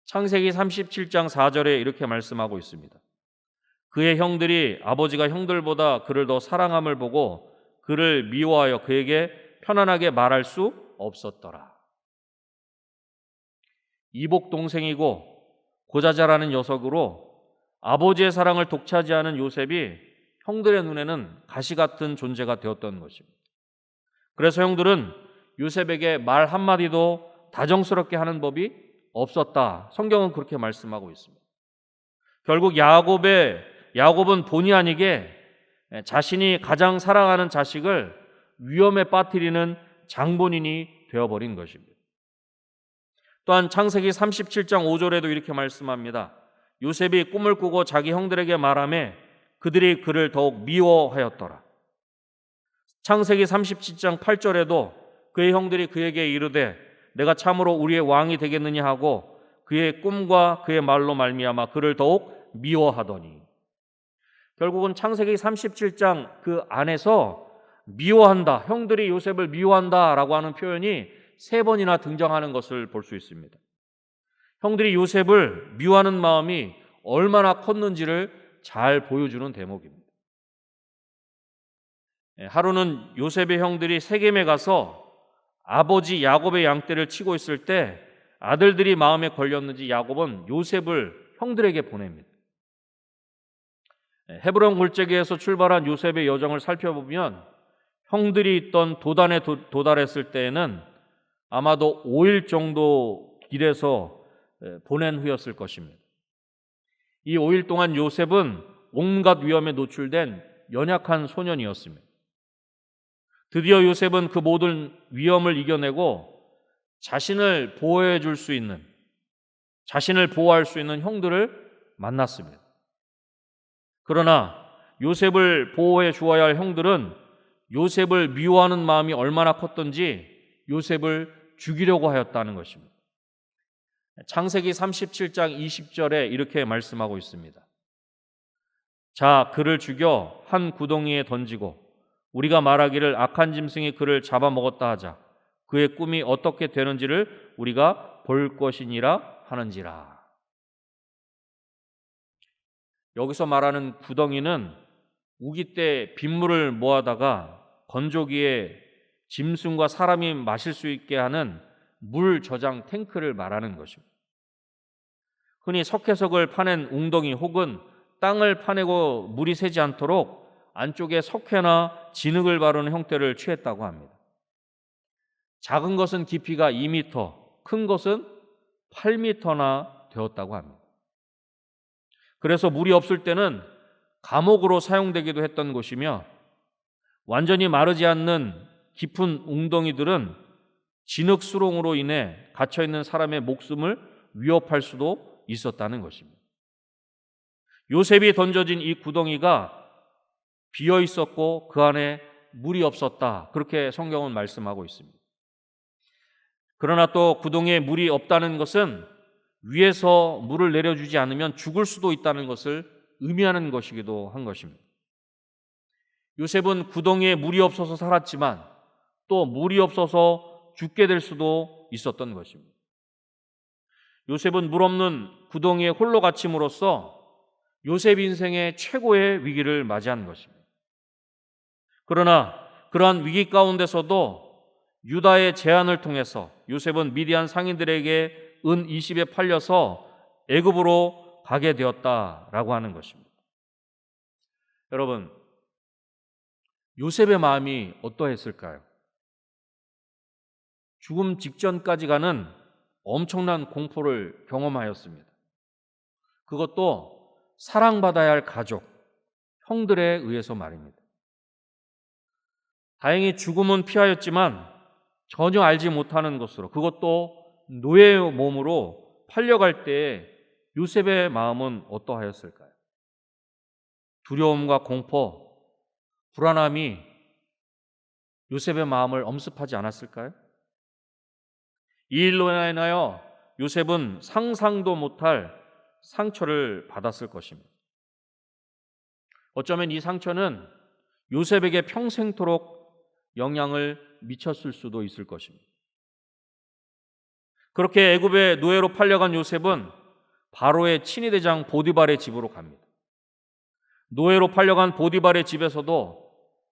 창세기 37장 4절에 이렇게 말씀하고 있습니다. 그의 형들이 아버지가 형들보다 그를 더 사랑함을 보고 그를 미워하여 그에게 편안하게 말할 수 없었더라. 이복 동생이고 고자잘하는 녀석으로 아버지의 사랑을 독차지하는 요셉이 형들의 눈에는 가시 같은 존재가 되었던 것입니다. 그래서 형들은 요셉에게 말 한마디도 다정스럽게 하는 법이 없었다. 성경은 그렇게 말씀하고 있습니다. 결국 야곱은 본의 아니게 자신이 가장 사랑하는 자식을 위험에 빠뜨리는 장본인이 되어버린 것입니다. 또한 창세기 37장 5절에도 이렇게 말씀합니다. 요셉이 꿈을 꾸고 자기 형들에게 말하며 그들이 그를 더욱 미워하였더라. 창세기 37장 8절에도 그의 형들이 그에게 이르되 내가 참으로 우리의 왕이 되겠느냐 하고 그의 꿈과 그의 말로 말미암아 그를 더욱 미워하더니, 결국은 창세기 37장 그 안에서 미워한다, 형들이 요셉을 미워한다라고 하는 표현이 3번이나 등장하는 것을 볼 수 있습니다. 형들이 요셉을 미워하는 마음이 얼마나 컸는지를 잘 보여주는 대목입니다. 하루는 요셉의 형들이 세겜에 가서 아버지 야곱의 양떼를 치고 있을 때 아들들이 마음에 걸렸는지 야곱은 요셉을 형들에게 보냅니다. 헤브론 골짜기에서 출발한 요셉의 여정을 살펴보면 형들이 있던 도단에 도달했을 때에는 아마도 5일 정도 길에서 보낸 후였을 것입니다. 이 5일 동안 요셉은 온갖 위험에 노출된 연약한 소년이었습니다. 드디어 요셉은 그 모든 위험을 이겨내고 자신을 보호해 줄 수 있는, 자신을 보호할 수 있는 형들을 만났습니다. 그러나 요셉을 보호해 주어야 할 형들은 요셉을 미워하는 마음이 얼마나 컸던지 요셉을 죽이려고 하였다는 것입니다. 창세기 37장 20절에 이렇게 말씀하고 있습니다. 자, 그를 죽여 한 구덩이에 던지고 우리가 말하기를 악한 짐승이 그를 잡아먹었다 하자. 그의 꿈이 어떻게 되는지를 우리가 볼 것이니라 하는지라. 여기서 말하는 구덩이는 우기 때 빗물을 모아다가 건조기에 짐승과 사람이 마실 수 있게 하는 물 저장 탱크를 말하는 것입니다. 흔히 석회석을 파낸 웅덩이 혹은 땅을 파내고 물이 새지 않도록 안쪽에 석회나 진흙을 바르는 형태를 취했다고 합니다. 작은 것은 깊이가 2m, 큰 것은 8m나 되었다고 합니다. 그래서 물이 없을 때는 감옥으로 사용되기도 했던 곳이며 완전히 마르지 않는 깊은 웅덩이들은 진흙 수렁으로 인해 갇혀있는 사람의 목숨을 위협할 수도 있었다는 것입니다. 요셉이 던져진 이 구덩이가 비어 있었고 그 안에 물이 없었다. 그렇게 성경은 말씀하고 있습니다. 그러나 또 구덩이에 물이 없다는 것은 위에서 물을 내려주지 않으면 죽을 수도 있다는 것을 의미하는 것이기도 한 것입니다. 요셉은 구덩이에 물이 없어서 살았지만 또 물이 없어서 죽게 될 수도 있었던 것입니다. 요셉은 물 없는 구덩이에 홀로 갇힘으로써 요셉 인생의 최고의 위기를 맞이한 것입니다. 그러나 그러한 위기 가운데서도 유다의 제안을 통해서 요셉은 미디안 상인들에게 은 20에 팔려서 애굽으로 가게 되었다라고 하는 것입니다. 여러분, 요셉의 마음이 어떠했을까요? 죽음 직전까지 가는 엄청난 공포를 경험하였습니다. 그것도 사랑받아야 할 가족, 형들에 의해서 말입니다. 다행히 죽음은 피하였지만 전혀 알지 못하는 것으로, 그것도 노예의 몸으로 팔려갈 때에 요셉의 마음은 어떠하였을까요? 두려움과 공포, 불안함이 요셉의 마음을 엄습하지 않았을까요? 이 일로 인하여 요셉은 상상도 못할 상처를 받았을 것입니다. 어쩌면 이 상처는 요셉에게 평생토록 영향을 미쳤을 수도 있을 것입니다. 그렇게 애굽의 노예로 팔려간 요셉은 바로의 친위대장 보디발의 집으로 갑니다. 노예로 팔려간 보디발의 집에서도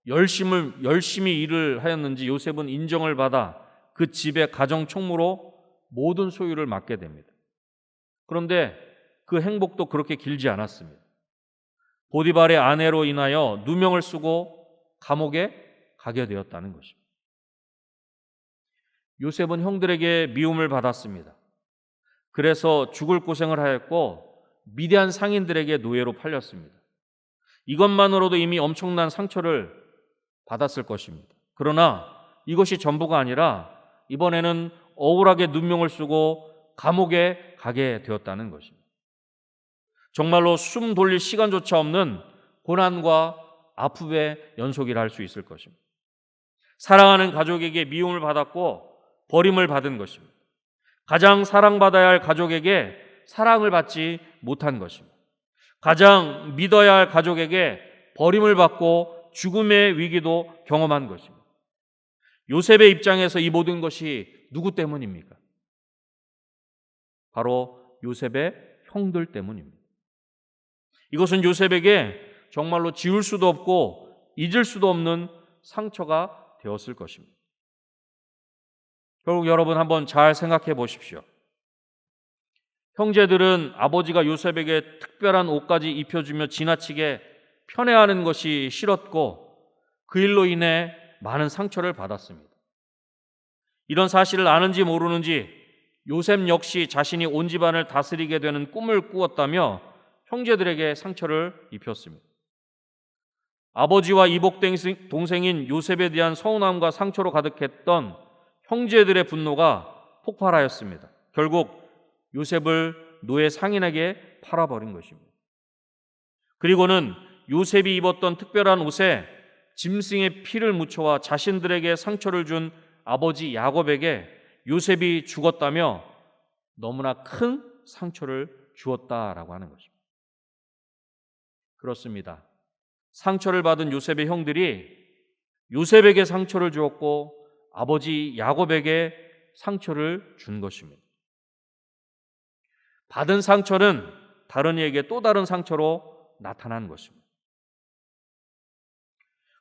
열심히 일을 하였는지 요셉은 인정을 받아 그 집의 가정 총무로 모든 소유를 맡게 됩니다. 그런데 그 행복도 그렇게 길지 않았습니다. 보디발의 아내로 인하여 누명을 쓰고 감옥에 가게 되었다는 것입니다. 요셉은 형들에게 미움을 받았습니다. 그래서 죽을 고생을 하였고 미디안 상인들에게 노예로 팔렸습니다. 이것만으로도 이미 엄청난 상처를 받았을 것입니다. 그러나 이것이 전부가 아니라 이번에는 억울하게 누명을 쓰고 감옥에 가게 되었다는 것입니다. 정말로 숨 돌릴 시간조차 없는 고난과 아픔의 연속이라 할 수 있을 것입니다. 사랑하는 가족에게 미움을 받았고 버림을 받은 것입니다. 가장 사랑받아야 할 가족에게 사랑을 받지 못한 것입니다. 가장 믿어야 할 가족에게 버림을 받고 죽음의 위기도 경험한 것입니다. 요셉의 입장에서 이 모든 것이 누구 때문입니까? 바로 요셉의 형들 때문입니다. 이것은 요셉에게 정말로 지울 수도 없고 잊을 수도 없는 상처가 되었을 것입니다. 결국 여러분 한번 잘 생각해 보십시오. 형제들은 아버지가 요셉에게 특별한 옷까지 입혀주며 지나치게 편애하는 것이 싫었고 그 일로 인해 많은 상처를 받았습니다. 이런 사실을 아는지 모르는지 요셉 역시 자신이 온 집안을 다스리게 되는 꿈을 꾸었다며 형제들에게 상처를 입혔습니다. 아버지와 이복 동생인 요셉에 대한 서운함과 상처로 가득했던 형제들의 분노가 폭발하였습니다. 결국 요셉을 노예 상인에게 팔아버린 것입니다. 그리고는 요셉이 입었던 특별한 옷에 짐승의 피를 묻혀와 자신들에게 상처를 준 아버지 야곱에게 요셉이 죽었다며 너무나 큰 상처를 주었다라고 하는 것입니다. 그렇습니다. 상처를 받은 요셉의 형들이 요셉에게 상처를 주었고 아버지 야곱에게 상처를 준 것입니다. 받은 상처는 다른 이에게 또 다른 상처로 나타난 것입니다.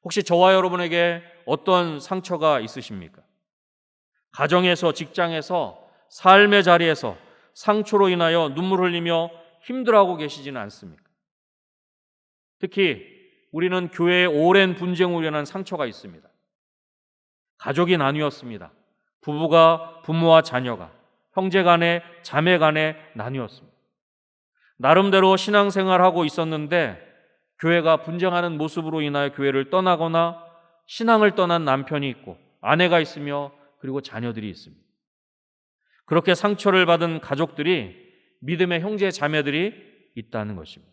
혹시 저와 여러분에게 어떤 상처가 있으십니까? 가정에서, 직장에서, 삶의 자리에서 상처로 인하여 눈물 흘리며 힘들어하고 계시지는 않습니까? 특히 우리는 교회의 오랜 분쟁으로 인한 상처가 있습니다. 가족이 나뉘었습니다. 부부가 부모와 자녀가, 형제 간에, 자매 간에 나뉘었습니다. 나름대로 신앙생활하고 있었는데 교회가 분쟁하는 모습으로 인하여 교회를 떠나거나 신앙을 떠난 남편이 있고 아내가 있으며 그리고 자녀들이 있습니다. 그렇게 상처를 받은 가족들이 믿음의 형제 자매들이 있다는 것입니다.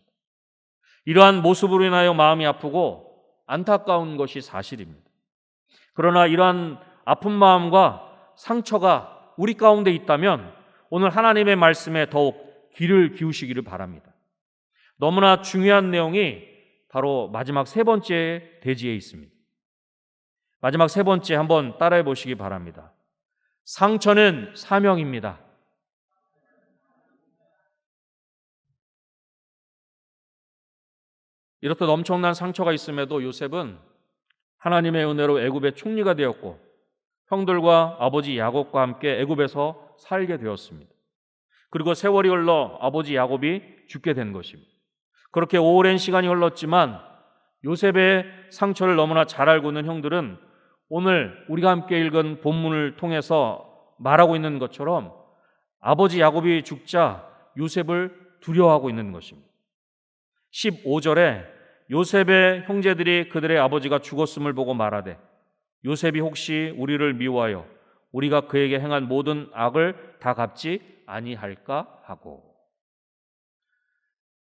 이러한 모습으로 인하여 마음이 아프고 안타까운 것이 사실입니다. 그러나 이러한 아픈 마음과 상처가 우리 가운데 있다면 오늘 하나님의 말씀에 더욱 귀를 기우시기를 바랍니다. 너무나 중요한 내용이 바로 마지막 세 번째 대지에 있습니다. 마지막 세 번째 한번 따라해 보시기 바랍니다. 상처는 사명입니다. 이렇듯 엄청난 상처가 있음에도 요셉은 하나님의 은혜로 애굽의 총리가 되었고 형들과 아버지 야곱과 함께 애굽에서 살게 되었습니다. 그리고 세월이 흘러 아버지 야곱이 죽게 된 것입니다. 그렇게 오랜 시간이 흘렀지만 요셉의 상처를 너무나 잘 알고 있는 형들은 오늘 우리가 함께 읽은 본문을 통해서 말하고 있는 것처럼 아버지 야곱이 죽자 요셉을 두려워하고 있는 것입니다. 15절에 요셉의 형제들이 그들의 아버지가 죽었음을 보고 말하되 요셉이 혹시 우리를 미워하여 우리가 그에게 행한 모든 악을 다 갚지 아니할까 하고,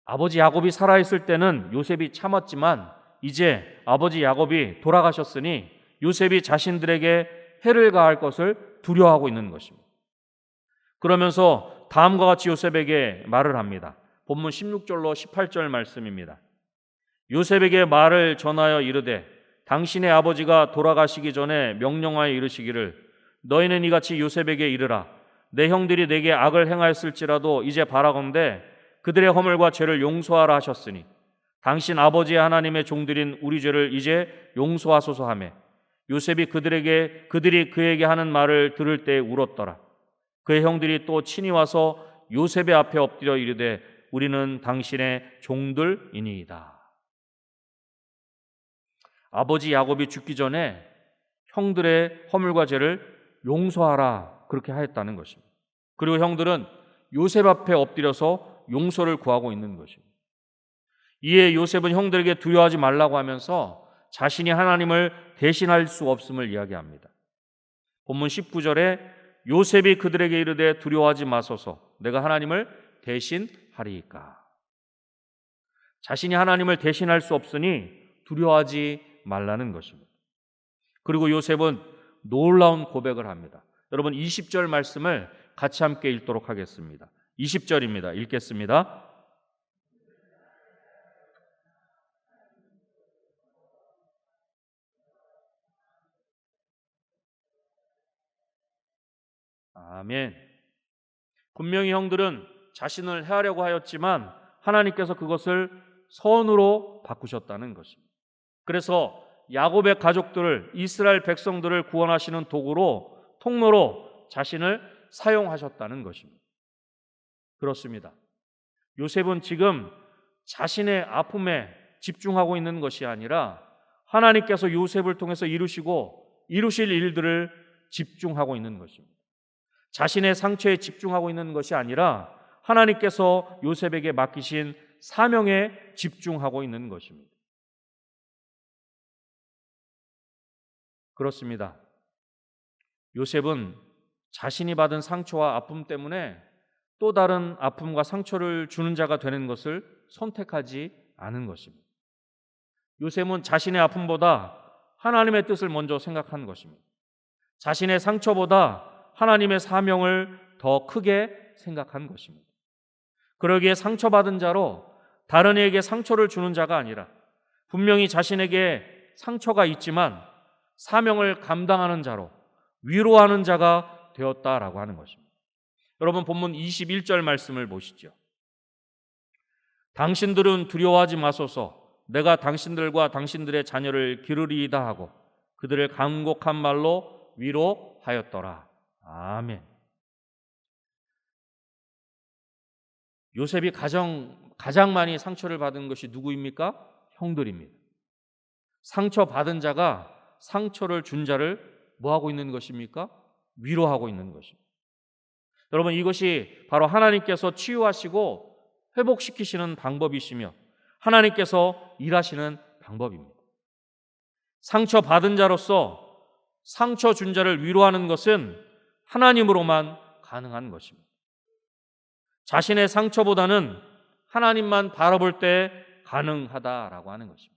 아버지 야곱이 살아있을 때는 요셉이 참았지만 이제 아버지 야곱이 돌아가셨으니 요셉이 자신들에게 해를 가할 것을 두려워하고 있는 것입니다. 그러면서 다음과 같이 요셉에게 말을 합니다. 본문 16절로 18절 말씀입니다. 요셉에게 말을 전하여 이르되 당신의 아버지가 돌아가시기 전에 명령하여 이르시기를 너희는 이같이 요셉에게 이르라. 내 형들이 내게 악을 행하였을지라도 이제 바라건대 그들의 허물과 죄를 용서하라 하셨으니 당신 아버지의 하나님의 종들인 우리 죄를 이제 용서하소서 하매 요셉이 그들이 그에게 하는 말을 들을 때 울었더라. 그의 형들이 또 친히 와서 요셉의 앞에 엎드려 이르되 우리는 당신의 종들이니이다. 아버지 야곱이 죽기 전에 형들의 허물과 죄를 용서하라 그렇게 하였다는 것입니다. 그리고 형들은 요셉 앞에 엎드려서 용서를 구하고 있는 것입니다. 이에 요셉은 형들에게 두려워하지 말라고 하면서 자신이 하나님을 대신할 수 없음을 이야기합니다. 본문 19절에 요셉이 그들에게 이르되 두려워하지 마소서 내가 하나님을 대신하리이까. 자신이 하나님을 대신할 수 없으니 두려워하지 말라는 것입니다. 그리고 요셉은 놀라운 고백을 합니다. 여러분 20절 말씀을 같이 함께 읽도록 하겠습니다. 20절입니다. 읽겠습니다. 아멘. 분명히 형들은 자신을 해하려고 하였지만 하나님께서 그것을 선으로 바꾸셨다는 것입니다. 그래서 야곱의 가족들을, 이스라엘 백성들을 구원하시는 도구로, 통로로 자신을 사용하셨다는 것입니다. 그렇습니다. 요셉은 지금 자신의 아픔에 집중하고 있는 것이 아니라 하나님께서 요셉을 통해서 이루실 일들을 집중하고 있는 것입니다. 자신의 상처에 집중하고 있는 것이 아니라 하나님께서 요셉에게 맡기신 사명에 집중하고 있는 것입니다. 그렇습니다. 요셉은 자신이 받은 상처와 아픔 때문에 또 다른 아픔과 상처를 주는 자가 되는 것을 선택하지 않은 것입니다. 요셉은 자신의 아픔보다 하나님의 뜻을 먼저 생각한 것입니다. 자신의 상처보다 하나님의 사명을 더 크게 생각한 것입니다. 그러기에 상처받은 자로 다른 이에게 상처를 주는 자가 아니라 분명히 자신에게 상처가 있지만 사명을 감당하는 자로 위로하는 자가 되었다라고 하는 것입니다. 여러분 본문 21절 말씀을 보시죠. 당신들은 두려워하지 마소서. 내가 당신들과 당신들의 자녀를 기르리이다 하고 그들을 간곡한 말로 위로하였더라. 아멘. 요셉이 가장 많이 상처를 받은 것이 누구입니까? 형들입니다. 상처받은 자가 상처를 준 자를 뭐하고 있는 것입니까? 위로하고 있는 것입니다. 여러분 이것이 바로 하나님께서 치유하시고 회복시키시는 방법이시며 하나님께서 일하시는 방법입니다. 상처받은 자로서 상처 준 자를 위로하는 것은 하나님으로만 가능한 것입니다. 자신의 상처보다는 하나님만 바라볼 때 가능하다라고 하는 것입니다.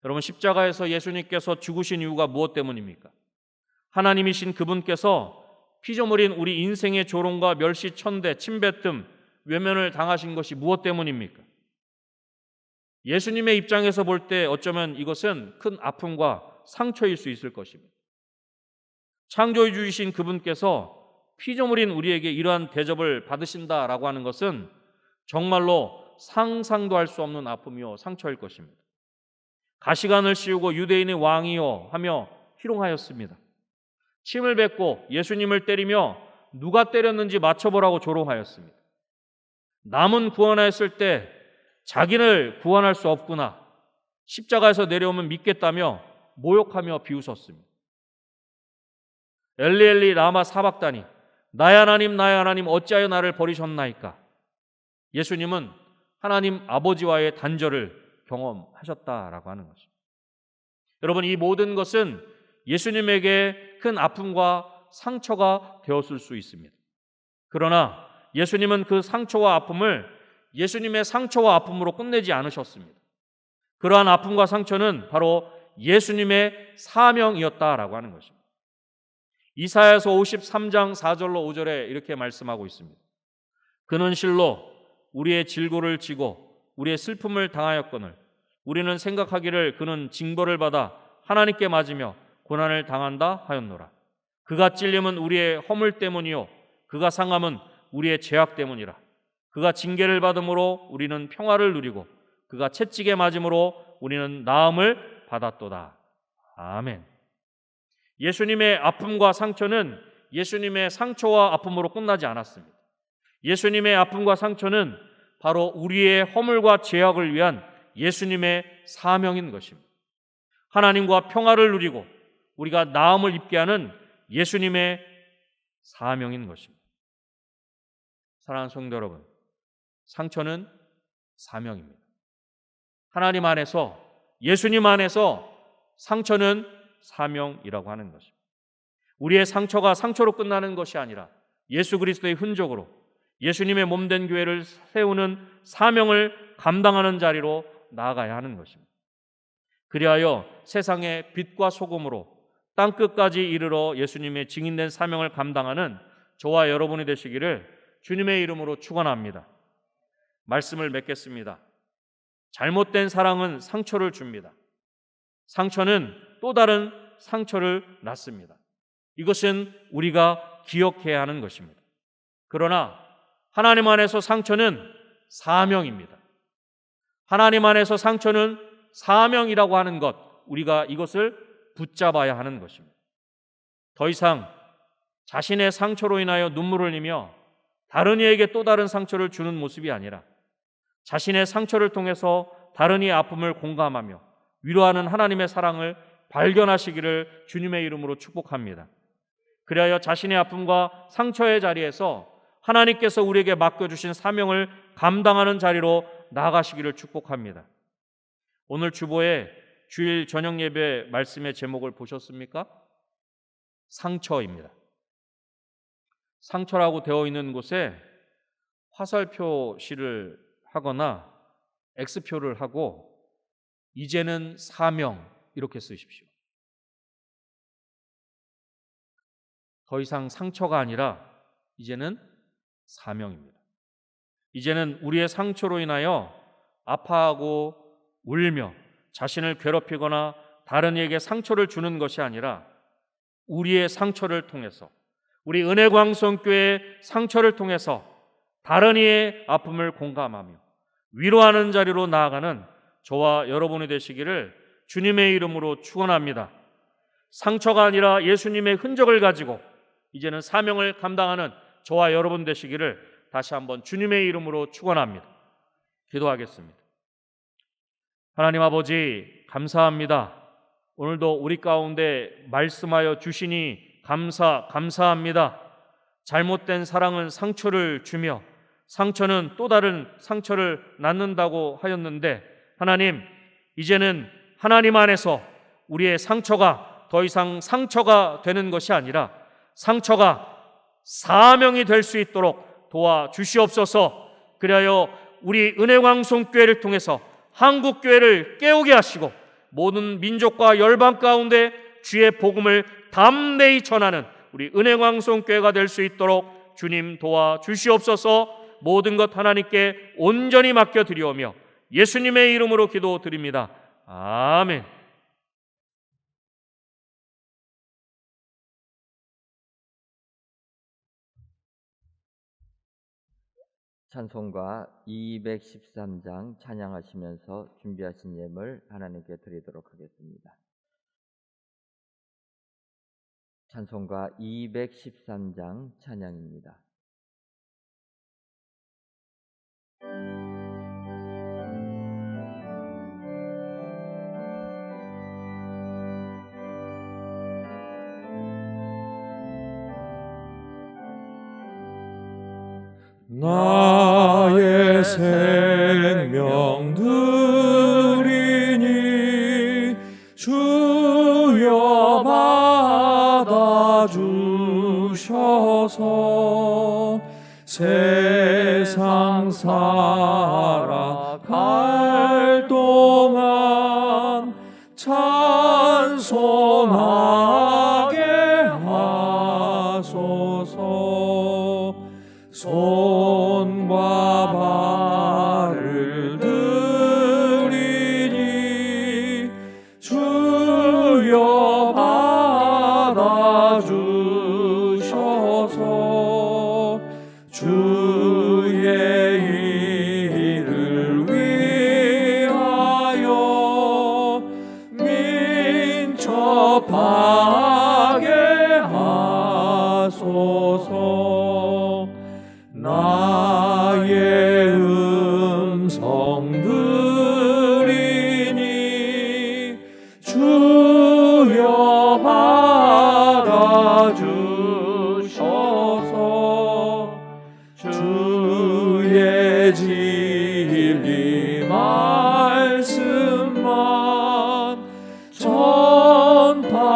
여러분 십자가에서 예수님께서 죽으신 이유가 무엇 때문입니까? 하나님이신 그분께서 피조물인 우리 인생의 조롱과 멸시, 천대, 침뱉음, 외면을 당하신 것이 무엇 때문입니까? 예수님의 입장에서 볼 때 어쩌면 이것은 큰 아픔과 상처일 수 있을 것입니다. 창조해 주신 그분께서 피조물인 우리에게 이러한 대접을 받으신다라고 하는 것은 정말로 상상도 할 수 없는 아픔이요 상처일 것입니다. 가시관을 씌우고 유대인의 왕이요 하며 희롱하였습니다. 침을 뱉고 예수님을 때리며 누가 때렸는지 맞춰보라고 조롱하였습니다. 남은 구원하였을 때 자기를 구원할 수 없구나, 십자가에서 내려오면 믿겠다며 모욕하며 비웃었습니다. 엘리 라마 사박다니, 나의 하나님 어찌하여 나를 버리셨나이까. 예수님은 하나님 아버지와의 단절을 경험하셨다라고 하는 것입니다. 여러분 이 모든 것은 예수님에게 큰 아픔과 상처가 되었을 수 있습니다. 그러나 예수님은 그 상처와 아픔을 예수님의 상처와 아픔으로 끝내지 않으셨습니다. 그러한 아픔과 상처는 바로 예수님의 사명이었다라고 하는 것입니다. 이사야서 53장 4절로 5절에 이렇게 말씀하고 있습니다. 그는 실로 우리의 질고를 지고 우리의 슬픔을 당하였거늘 우리는 생각하기를 그는 징벌을 받아 하나님께 맞으며 고난을 당한다 하였노라. 그가 찔림은 우리의 허물 때문이요 그가 상함은 우리의 죄악 때문이라. 그가 징계를 받음으로 우리는 평화를 누리고 그가 채찍에 맞음으로 우리는 나음을 받았도다. 아멘. 예수님의 아픔과 상처는 예수님의 상처와 아픔으로 끝나지 않았습니다. 예수님의 아픔과 상처는 바로 우리의 허물과 죄악을 위한 예수님의 사명인 것입니다. 하나님과 평화를 누리고 우리가 나음을 입게 하는 예수님의 사명인 것입니다. 사랑하는 성도 여러분, 상처는 사명입니다. 하나님 안에서, 예수님 안에서 상처는 사명이라고 하는 것입니다. 우리의 상처가 상처로 끝나는 것이 아니라 예수 그리스도의 흔적으로 예수님의 몸된 교회를 세우는 사명을 감당하는 자리로 나아가야 하는 것입니다. 그리하여 세상의 빛과 소금으로 땅끝까지 이르러 예수님의 증인된 사명을 감당하는 저와 여러분이 되시기를 주님의 이름으로 축원합니다. 말씀을 맺겠습니다. 잘못된 사랑은 상처를 줍니다. 상처는 또 다른 상처를 낳습니다. 이것은 우리가 기억해야 하는 것입니다. 그러나 하나님 안에서 상처는 사명입니다. 하나님 안에서 상처는 사명이라고 하는 것, 우리가 이것을 붙잡아야 하는 것입니다. 더 이상 자신의 상처로 인하여 눈물을 흘리며 다른 이에게 또 다른 상처를 주는 모습이 아니라 자신의 상처를 통해서 다른 이의 아픔을 공감하며 위로하는 하나님의 사랑을 발견하시기를 주님의 이름으로 축복합니다. 그리하여 자신의 아픔과 상처의 자리에서 하나님께서 우리에게 맡겨주신 사명을 감당하는 자리로 나아가시기를 축복합니다. 오늘 주보에 주일 저녁 예배 말씀의 제목을 보셨습니까? 상처입니다. 상처라고 되어 있는 곳에 화살표시를 하거나 X표를 하고 이제는 사명 이렇게 쓰십시오. 더 이상 상처가 아니라 이제는 사명입니다. 이제는 우리의 상처로 인하여 아파하고 울며 자신을 괴롭히거나 다른 이에게 상처를 주는 것이 아니라 우리의 상처를 통해서, 우리 은혜광성교회의 상처를 통해서 다른 이의 아픔을 공감하며 위로하는 자리로 나아가는 저와 여러분이 되시기를 주님의 이름으로 축원합니다. 상처가 아니라 예수님의 흔적을 가지고 이제는 사명을 감당하는 저와 여러분 되시기를 다시 한번 주님의 이름으로 축원합니다. 기도하겠습니다. 하나님 아버지, 감사합니다. 오늘도 우리 가운데 말씀하여 주시니 감사합니다. 잘못된 사랑은 상처를 주며 상처는 또 다른 상처를 낳는다고 하였는데, 하나님, 이제는 하나님 안에서 우리의 상처가 더 이상 상처가 되는 것이 아니라 상처가 사명이 될 수 있도록 도와주시옵소서. 그리하여 우리 은혜광송교회를 통해서 한국교회를 깨우게 하시고 모든 민족과 열방 가운데 주의 복음을 담대히 전하는 우리 은혜광송교회가 될 수 있도록 주님 도와주시옵소서. 모든 것 하나님께 온전히 맡겨드리오며 예수님의 이름으로 기도드립니다. 아멘. 찬송가 213장 찬양하시면서 준비하신 예물 하나님께 드리도록 하겠습니다. 찬송가 213장 찬양입니다. 나의 생명 드리니 주여 받아주셔서 세상 살아갈 동안 찬송하게 하소서. 손과 발을 들이니 주여 받아주셔서 주의 일을 위하여 민첩하게 하소서. 나의 음성 들이니 주여 받아주셔서 주의 진리 말씀만 전파하게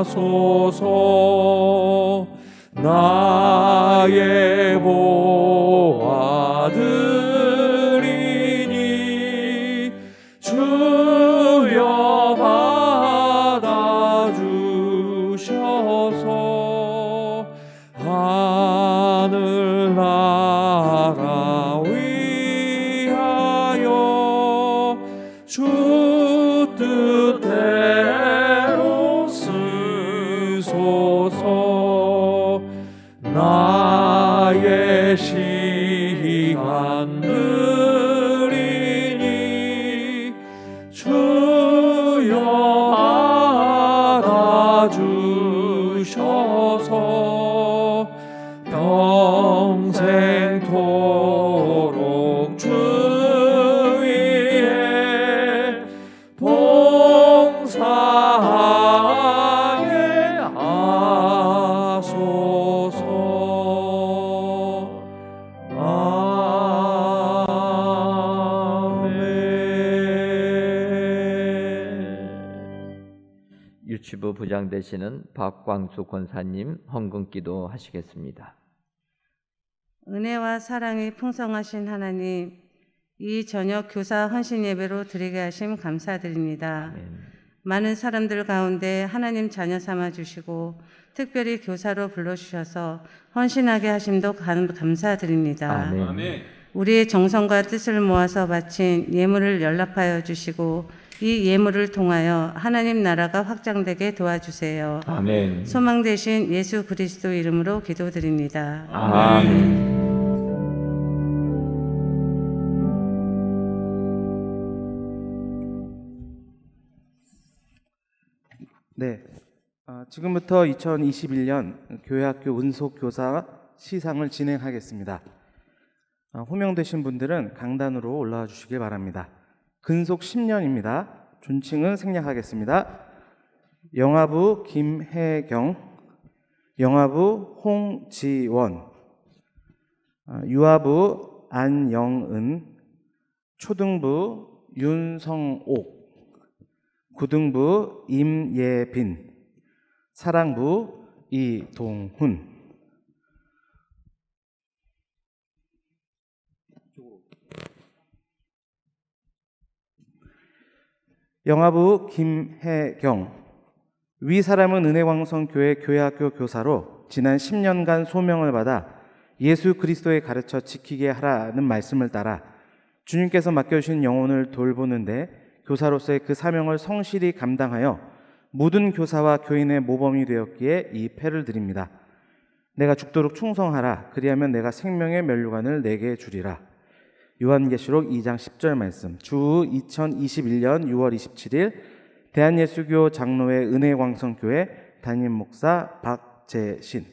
하소서. 나의 보아들이니 주여 받아주셔서 하늘나라 위하여 주 뜻대로 쓰소서. 나의 시간 들이니 주여 받아주셔서 평생토록 주 위에 봉사하게 하소서. 유치부 부장 되시는 박광수 권사님 헌금기도 하시겠습니다. 은혜와 사랑이 풍성하신 하나님, 이 저녁 교사 헌신 예배로 드리게 하심 감사드립니다. 많은 사람들 가운데 하나님 자녀 삼아 주시고 특별히 교사로 불러주셔서 헌신하게 하심도 감사드립니다. 아멘. 우리의 정성과 뜻을 모아서 바친 예물을 연락하여 주시고 이 예물을 통하여 하나님 나라가 확장되게 도와주세요. 아멘. 소망 되신 예수 그리스도 이름으로 기도드립니다. 아멘. 네, 지금부터 2021년 교회학교 은속교사 시상을 진행하겠습니다. 호명되신 분들은 강단으로 올라와 주시길 바랍니다. 근속 10년입니다. 존칭은 생략하겠습니다. 영화부 김혜경, 영화부 홍지원, 유아부 안영은, 초등부 윤성옥, 고등부 임예빈, 사랑부 이동훈. 영화부 김혜경. 위 사람은 은혜광성교회 교회학교 교사로 지난 10년간 소명을 받아 예수 그리스도의 가르쳐 지키게 하라는 말씀을 따라 주님께서 맡겨주신 영혼을 돌보는데 교사로서의 그 사명을 성실히 감당하여 모든 교사와 교인의 모범이 되었기에 이 패를 드립니다. 내가 죽도록 충성하라. 그리하면 내가 생명의 면류관을 내게 주리라. 요한계시록 2장 10절 말씀. 주 2021년 6월 27일 대한예수교 장로회 은혜광성교회 담임 목사 박재신.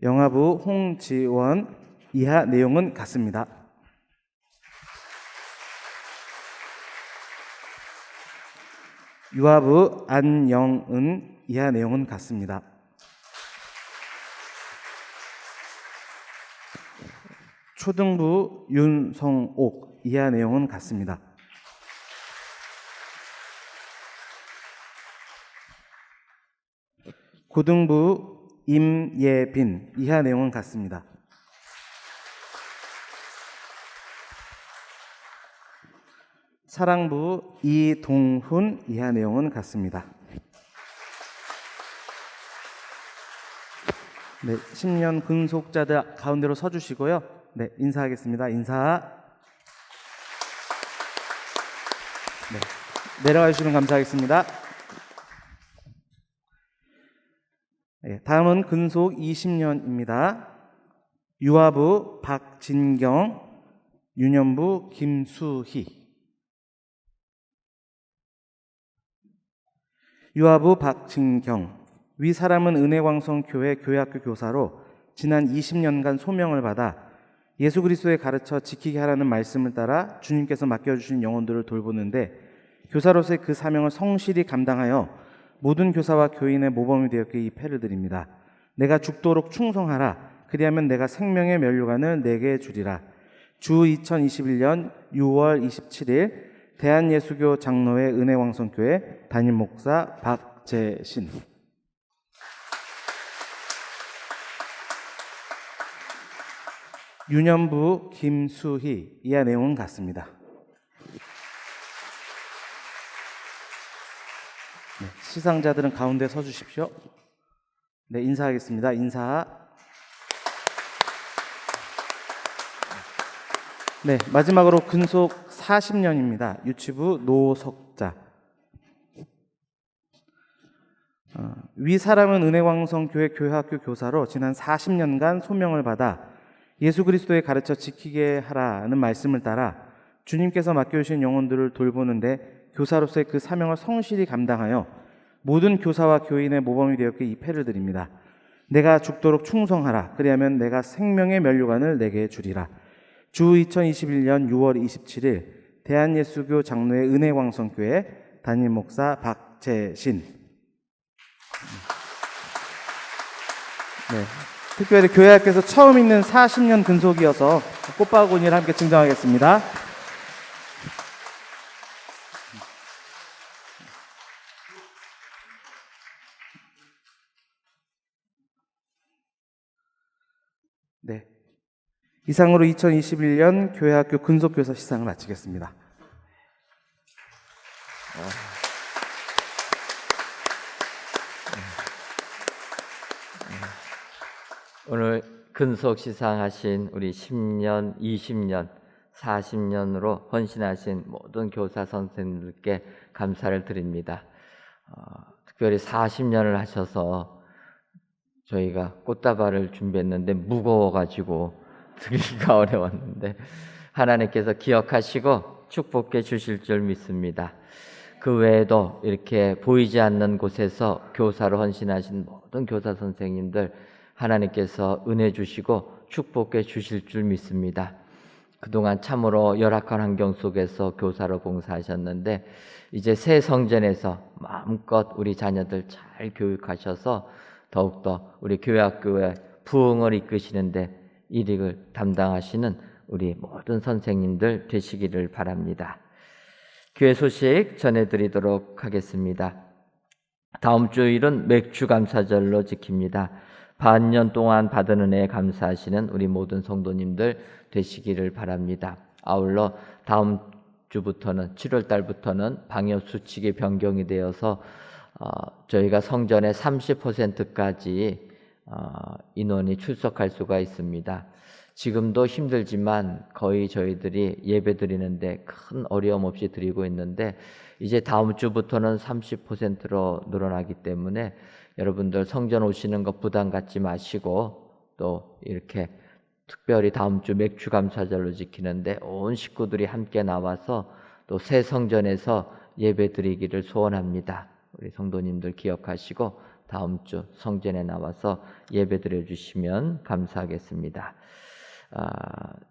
영화부 홍지원. 이하 내용은 같습니다. 유아부 안영은. 이하 내용은 같습니다. 초등부 윤성옥. 이하 내용은 같습니다. 고등부 임예빈. 이하 내용은 같습니다. 사랑부 이동훈. 이하 내용은 같습니다. 네, 10년 근속자들 가운데로 서주시고요. 네, 인사하겠습니다. 인사. 네, 내려가 주시면 감사하겠습니다. 네, 다음은 근속 20년입니다. 유아부 박진경, 유년부 김수희. 유아부 박진경. 위 사람은 은혜광성교회 교회학교 교사로 지난 20년간 소명을 받아 예수 그리스도의 가르쳐 지키게 하라는 말씀을 따라 주님께서 맡겨주신 영혼들을 돌보는데 교사로서의 그 사명을 성실히 감당하여 모든 교사와 교인의 모범이 되었기에 이 패를 드립니다. 내가 죽도록 충성하라. 그리하면 내가 생명의 면류관을 내게 주리라. 주 2021년 6월 27일 대한예수교 장로회 은혜광성교회 담임 목사 박재신. 유년부 김수희. 이하 내용은 같습니다. 네, 시상자들은 가운데 서주십시오. 네, 인사하겠습니다. 인사. 네, 마지막으로 근속 40년입니다. 유치부 노석자. 위 사람은 은혜광성교회 교회학교 교사로 지난 40년간 소명을 받아 예수 그리스도의 가르쳐 지키게 하라는 말씀을 따라 주님께서 맡겨주신 영혼들을 돌보는데 교사로서의 그 사명을 성실히 감당하여 모든 교사와 교인의 모범이 되었기에 이 패를 드립니다. 내가 죽도록 충성하라. 그리하면 내가 생명의 면류관을 내게 주리라. 주 2021년 6월 27일 대한예수교 장로회 은혜광성교회 담임 목사 박재신. 네, 특별히 교회학교에서 처음 있는 40년 근속이어서 꽃바구니를 함께 증정하겠습니다. 네. 이상으로 2021년 교회학교 근속교사 시상을 마치겠습니다. 오늘 근속 시상하신 우리 10년, 20년, 40년으로 헌신하신 모든 교사 선생님들께 감사를 드립니다. 특별히 40년을 하셔서 저희가 꽃다발을 준비했는데 무거워가지고 드리기가 어려웠는데 하나님께서 기억하시고 축복해 주실 줄 믿습니다. 그 외에도 이렇게 보이지 않는 곳에서 교사로 헌신하신 모든 교사 선생님들 하나님께서 은혜 주시고 축복해 주실 줄 믿습니다. 그동안 참으로 열악한 환경 속에서 교사로 봉사하셨는데 이제 새 성전에서 마음껏 우리 자녀들 잘 교육하셔서 더욱더 우리 교회학교의 부흥을 이끄시는데 일익을 담당하시는 우리 모든 선생님들 되시기를 바랍니다. 교회 소식 전해드리도록 하겠습니다. 다음 주일은 맥주 감사절로 지킵니다. 반년 동안 받은 은혜에 감사하시는 우리 모든 성도님들 되시기를 바랍니다. 아울러 다음 주부터는 7월 달부터는 방역 수칙이 변경이 되어서 저희가 성전에 30%까지 인원이 출석할 수가 있습니다. 지금도 힘들지만 거의 저희들이 예배 드리는데 큰 어려움 없이 드리고 있는데 이제 다음 주부터는 30%로 늘어나기 때문에 여러분들 성전 오시는 것 부담 갖지 마시고 또 이렇게 특별히 다음 주 맥주 감사절로 지키는데 온 식구들이 함께 나와서 또 새 성전에서 예배 드리기를 소원합니다. 우리 성도님들 기억하시고 다음 주 성전에 나와서 예배 드려 주시면 감사하겠습니다.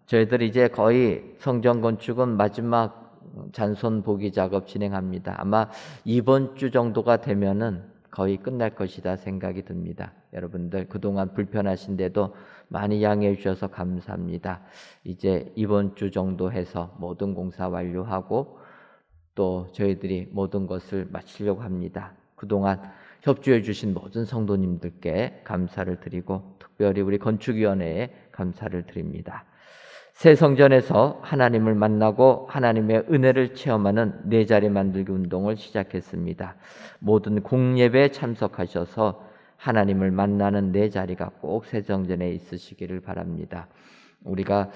저희들 이제 거의 성전 건축은 마지막 잔손 보기 작업 진행합니다. 아마 이번 주 정도가 되면은 거의 끝날 것이다 생각이 듭니다. 여러분들 그동안 불편하신데도 많이 양해해 주셔서 감사합니다. 이제 이번 주 정도 해서 모든 공사 완료하고 또 저희들이 모든 것을 마치려고 합니다. 그동안 협조해 주신 모든 성도님들께 감사를 드리고 특별히 우리 건축위원회에 감사를 드립니다. 새 성전에서 하나님을 만나고 하나님의 은혜를 체험하는 네 자리 만들기 운동을 시작했습니다. 모든 공예배에 참석하셔서 하나님을 만나는 네 자리가 꼭 새 성전에 있으시기를 바랍니다. 우리가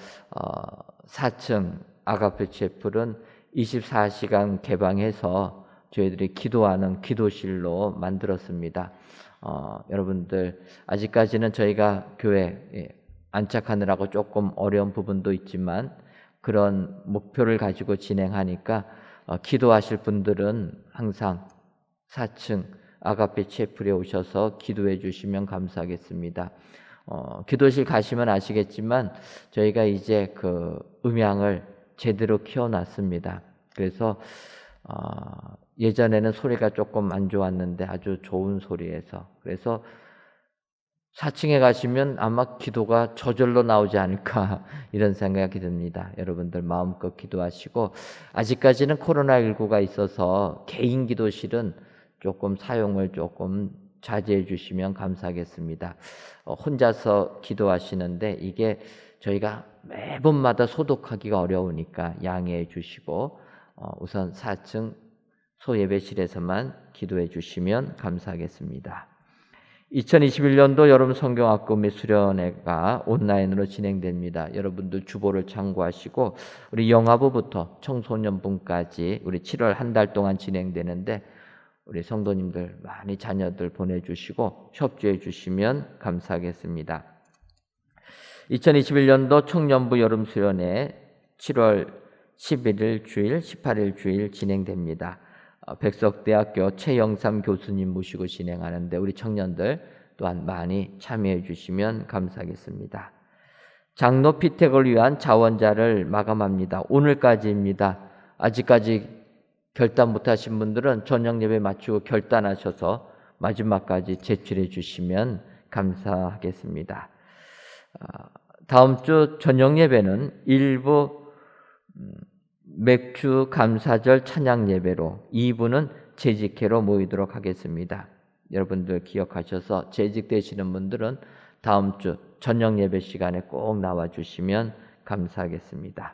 4층 아가페 채플은 24시간 개방해서 저희들이 기도하는 기도실로 만들었습니다. 여러분들 아직까지는 저희가 교회 안착하느라고 조금 어려운 부분도 있지만 그런 목표를 가지고 진행하니까 기도하실 분들은 항상 4층 아가페 채플에 오셔서 기도해 주시면 감사하겠습니다. 기도실 가시면 아시겠지만 저희가 이제 그 음향을 제대로 키워놨습니다. 그래서 예전에는 소리가 조금 안 좋았는데 아주 좋은 소리에서 그래서 4층에 가시면 아마 기도가 저절로 나오지 않을까 이런 생각이 듭니다. 여러분들 마음껏 기도하시고 아직까지는 코로나19가 있어서 개인 기도실은 조금 사용을 조금 자제해 주시면 감사하겠습니다. 혼자서 기도하시는데 이게 저희가 매번마다 소독하기가 어려우니까 양해해 주시고 우선 4층 소예배실에서만 기도해 주시면 감사하겠습니다. 2021년도 여름 성경학교 및 수련회가 온라인으로 진행됩니다. 여러분들 주보를 참고하시고 우리 영아부부터 청소년분까지 우리 7월 한 달 동안 진행되는데 우리 성도님들 많이 자녀들 보내주시고 협조해 주시면 감사하겠습니다. 2021년도 청년부 여름 수련회 7월 11일 주일, 18일 주일 진행됩니다. 백석대학교 최영삼 교수님 모시고 진행하는데 우리 청년들 또한 많이 참여해 주시면 감사하겠습니다. 장로 피택을 위한 자원자를 마감합니다. 오늘까지입니다. 아직까지 결단 못하신 분들은 저녁 예배 마치고 결단하셔서 마지막까지 제출해 주시면 감사하겠습니다. 다음 주 저녁 예배는 일부 맥주 감사절 찬양 예배로, 2부는 재직회로 모이도록 하겠습니다. 여러분들 기억하셔서 재직되시는 분들은 다음 주 저녁 예배 시간에 꼭 나와 주시면 감사하겠습니다.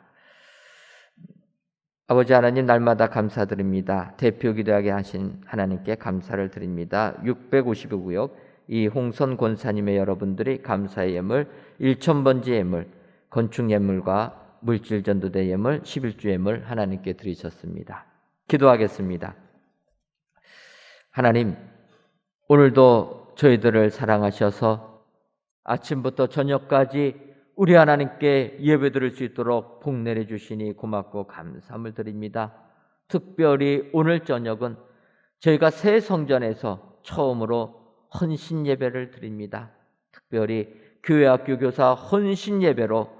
아버지 하나님, 날마다 감사드립니다. 대표 기도하게 하신 하나님께 감사를 드립니다. 652구역 이홍선 권사님의 여러분들이 감사의 예물, 1000번째 예물, 건축 예물과 물질 전도대 예물, 11주 예물 하나님께 드리셨습니다. 기도하겠습니다. 하나님, 오늘도 저희들을 사랑하셔서 아침부터 저녁까지 우리 하나님께 예배드릴 수 있도록 복 내려주시니 고맙고 감사함을 드립니다. 특별히 오늘 저녁은 저희가 새 성전에서 처음으로 헌신 예배를 드립니다. 특별히 교회학교 교사 헌신 예배로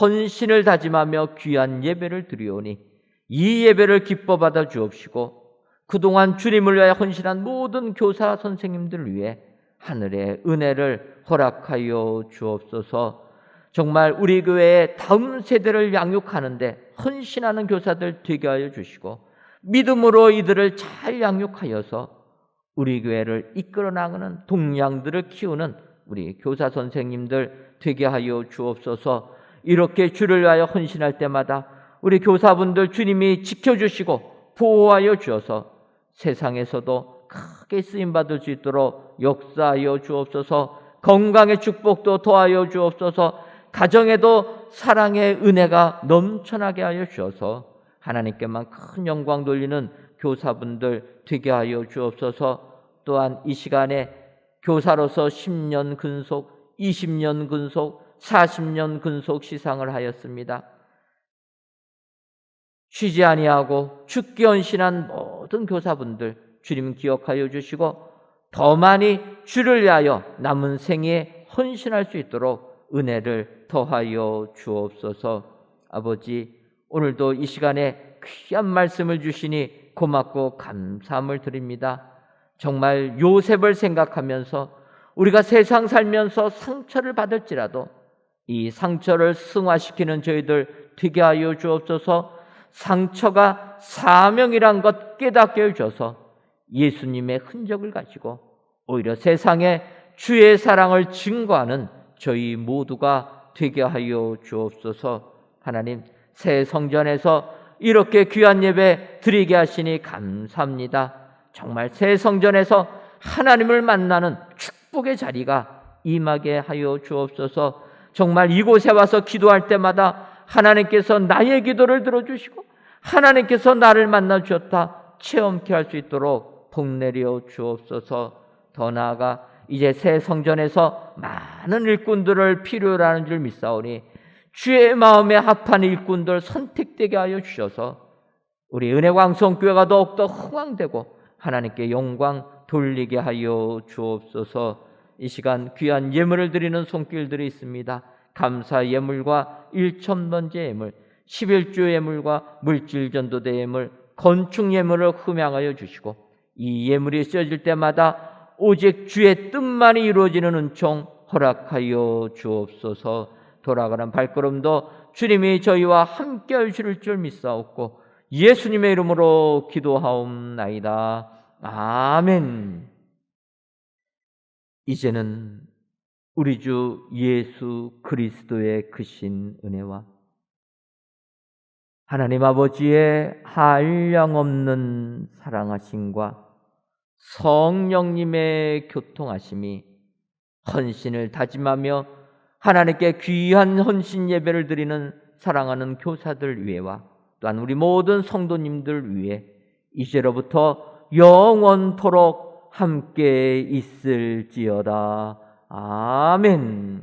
헌신을 다짐하며 귀한 예배를 드리오니 이 예배를 기뻐 받아 주옵시고, 그동안 주님을 위하여 헌신한 모든 교사 선생님들을 위해 하늘의 은혜를 허락하여 주옵소서. 정말 우리 교회의 다음 세대를 양육하는데 헌신하는 교사들 되게 하여 주시고, 믿음으로 이들을 잘 양육하여서 우리 교회를 이끌어 나가는 동량들을 키우는 우리 교사 선생님들 되게 하여 주옵소서. 이렇게 주를 위하여 헌신할 때마다 우리 교사분들 주님이 지켜주시고 보호하여 주어서 세상에서도 크게 쓰임받을 수 있도록 역사하여 주옵소서. 건강의 축복도 더하여 주옵소서. 가정에도 사랑의 은혜가 넘쳐나게 하여 주셔서 하나님께만 큰 영광 돌리는 교사분들 되게 하여 주옵소서. 또한 이 시간에 교사로서 10년 근속, 20년 근속, 40년 근속 시상을 하였습니다. 쉬지 아니하고 죽게 헌신한 모든 교사분들 주님 기억하여 주시고, 더 많이 주를 위하여 남은 생에 헌신할 수 있도록 은혜를 더하여 주옵소서. 아버지, 오늘도 이 시간에 귀한 말씀을 주시니 고맙고 감사함을 드립니다. 정말 요셉을 생각하면서 우리가 세상 살면서 상처를 받을지라도 이 상처를 승화시키는 저희들 되게 하여 주옵소서. 상처가 사명이란 것 깨닫게 해주셔서 예수님의 흔적을 가지고 오히려 세상에 주의 사랑을 증거하는 저희 모두가 되게 하여 주옵소서. 하나님, 새 성전에서 이렇게 귀한 예배 드리게 하시니 감사합니다. 정말 새 성전에서 하나님을 만나는 축복의 자리가 임하게 하여 주옵소서. 정말 이곳에 와서 기도할 때마다 하나님께서 나의 기도를 들어주시고 하나님께서 나를 만나 주셨다 체험케 할 수 있도록 복 내려 주옵소서. 더 나아가 이제 새 성전에서 많은 일꾼들을 필요로 하는 줄 믿사오니 주의 마음에 합한 일꾼들 선택되게 하여 주셔서 우리 은혜광성교회가 더욱더 흥왕되고 하나님께 영광 돌리게 하여 주옵소서. 이 시간 귀한 예물을 드리는 손길들이 있습니다. 감사 예물과 1000번째 예물, 11주 예물과 물질 전도대 예물, 건축 예물을 흠양하여 주시고 이 예물이 쓰여질 때마다 오직 주의 뜻만이 이루어지는 은총 허락하여 주옵소서. 돌아가는 발걸음도 주님이 저희와 함께 하실 줄 믿사옵고 예수님의 이름으로 기도하옵나이다. 아멘. 이제는 우리 주 예수 그리스도의 크신 은혜와 하나님 아버지의 한량없는 사랑하심과 성령님의 교통하심이 헌신을 다짐하며 하나님께 귀한 헌신 예배를 드리는 사랑하는 교사들 위에와 또한 우리 모든 성도님들 위에 이제로부터 영원토록 함께 있을지어다. 아멘.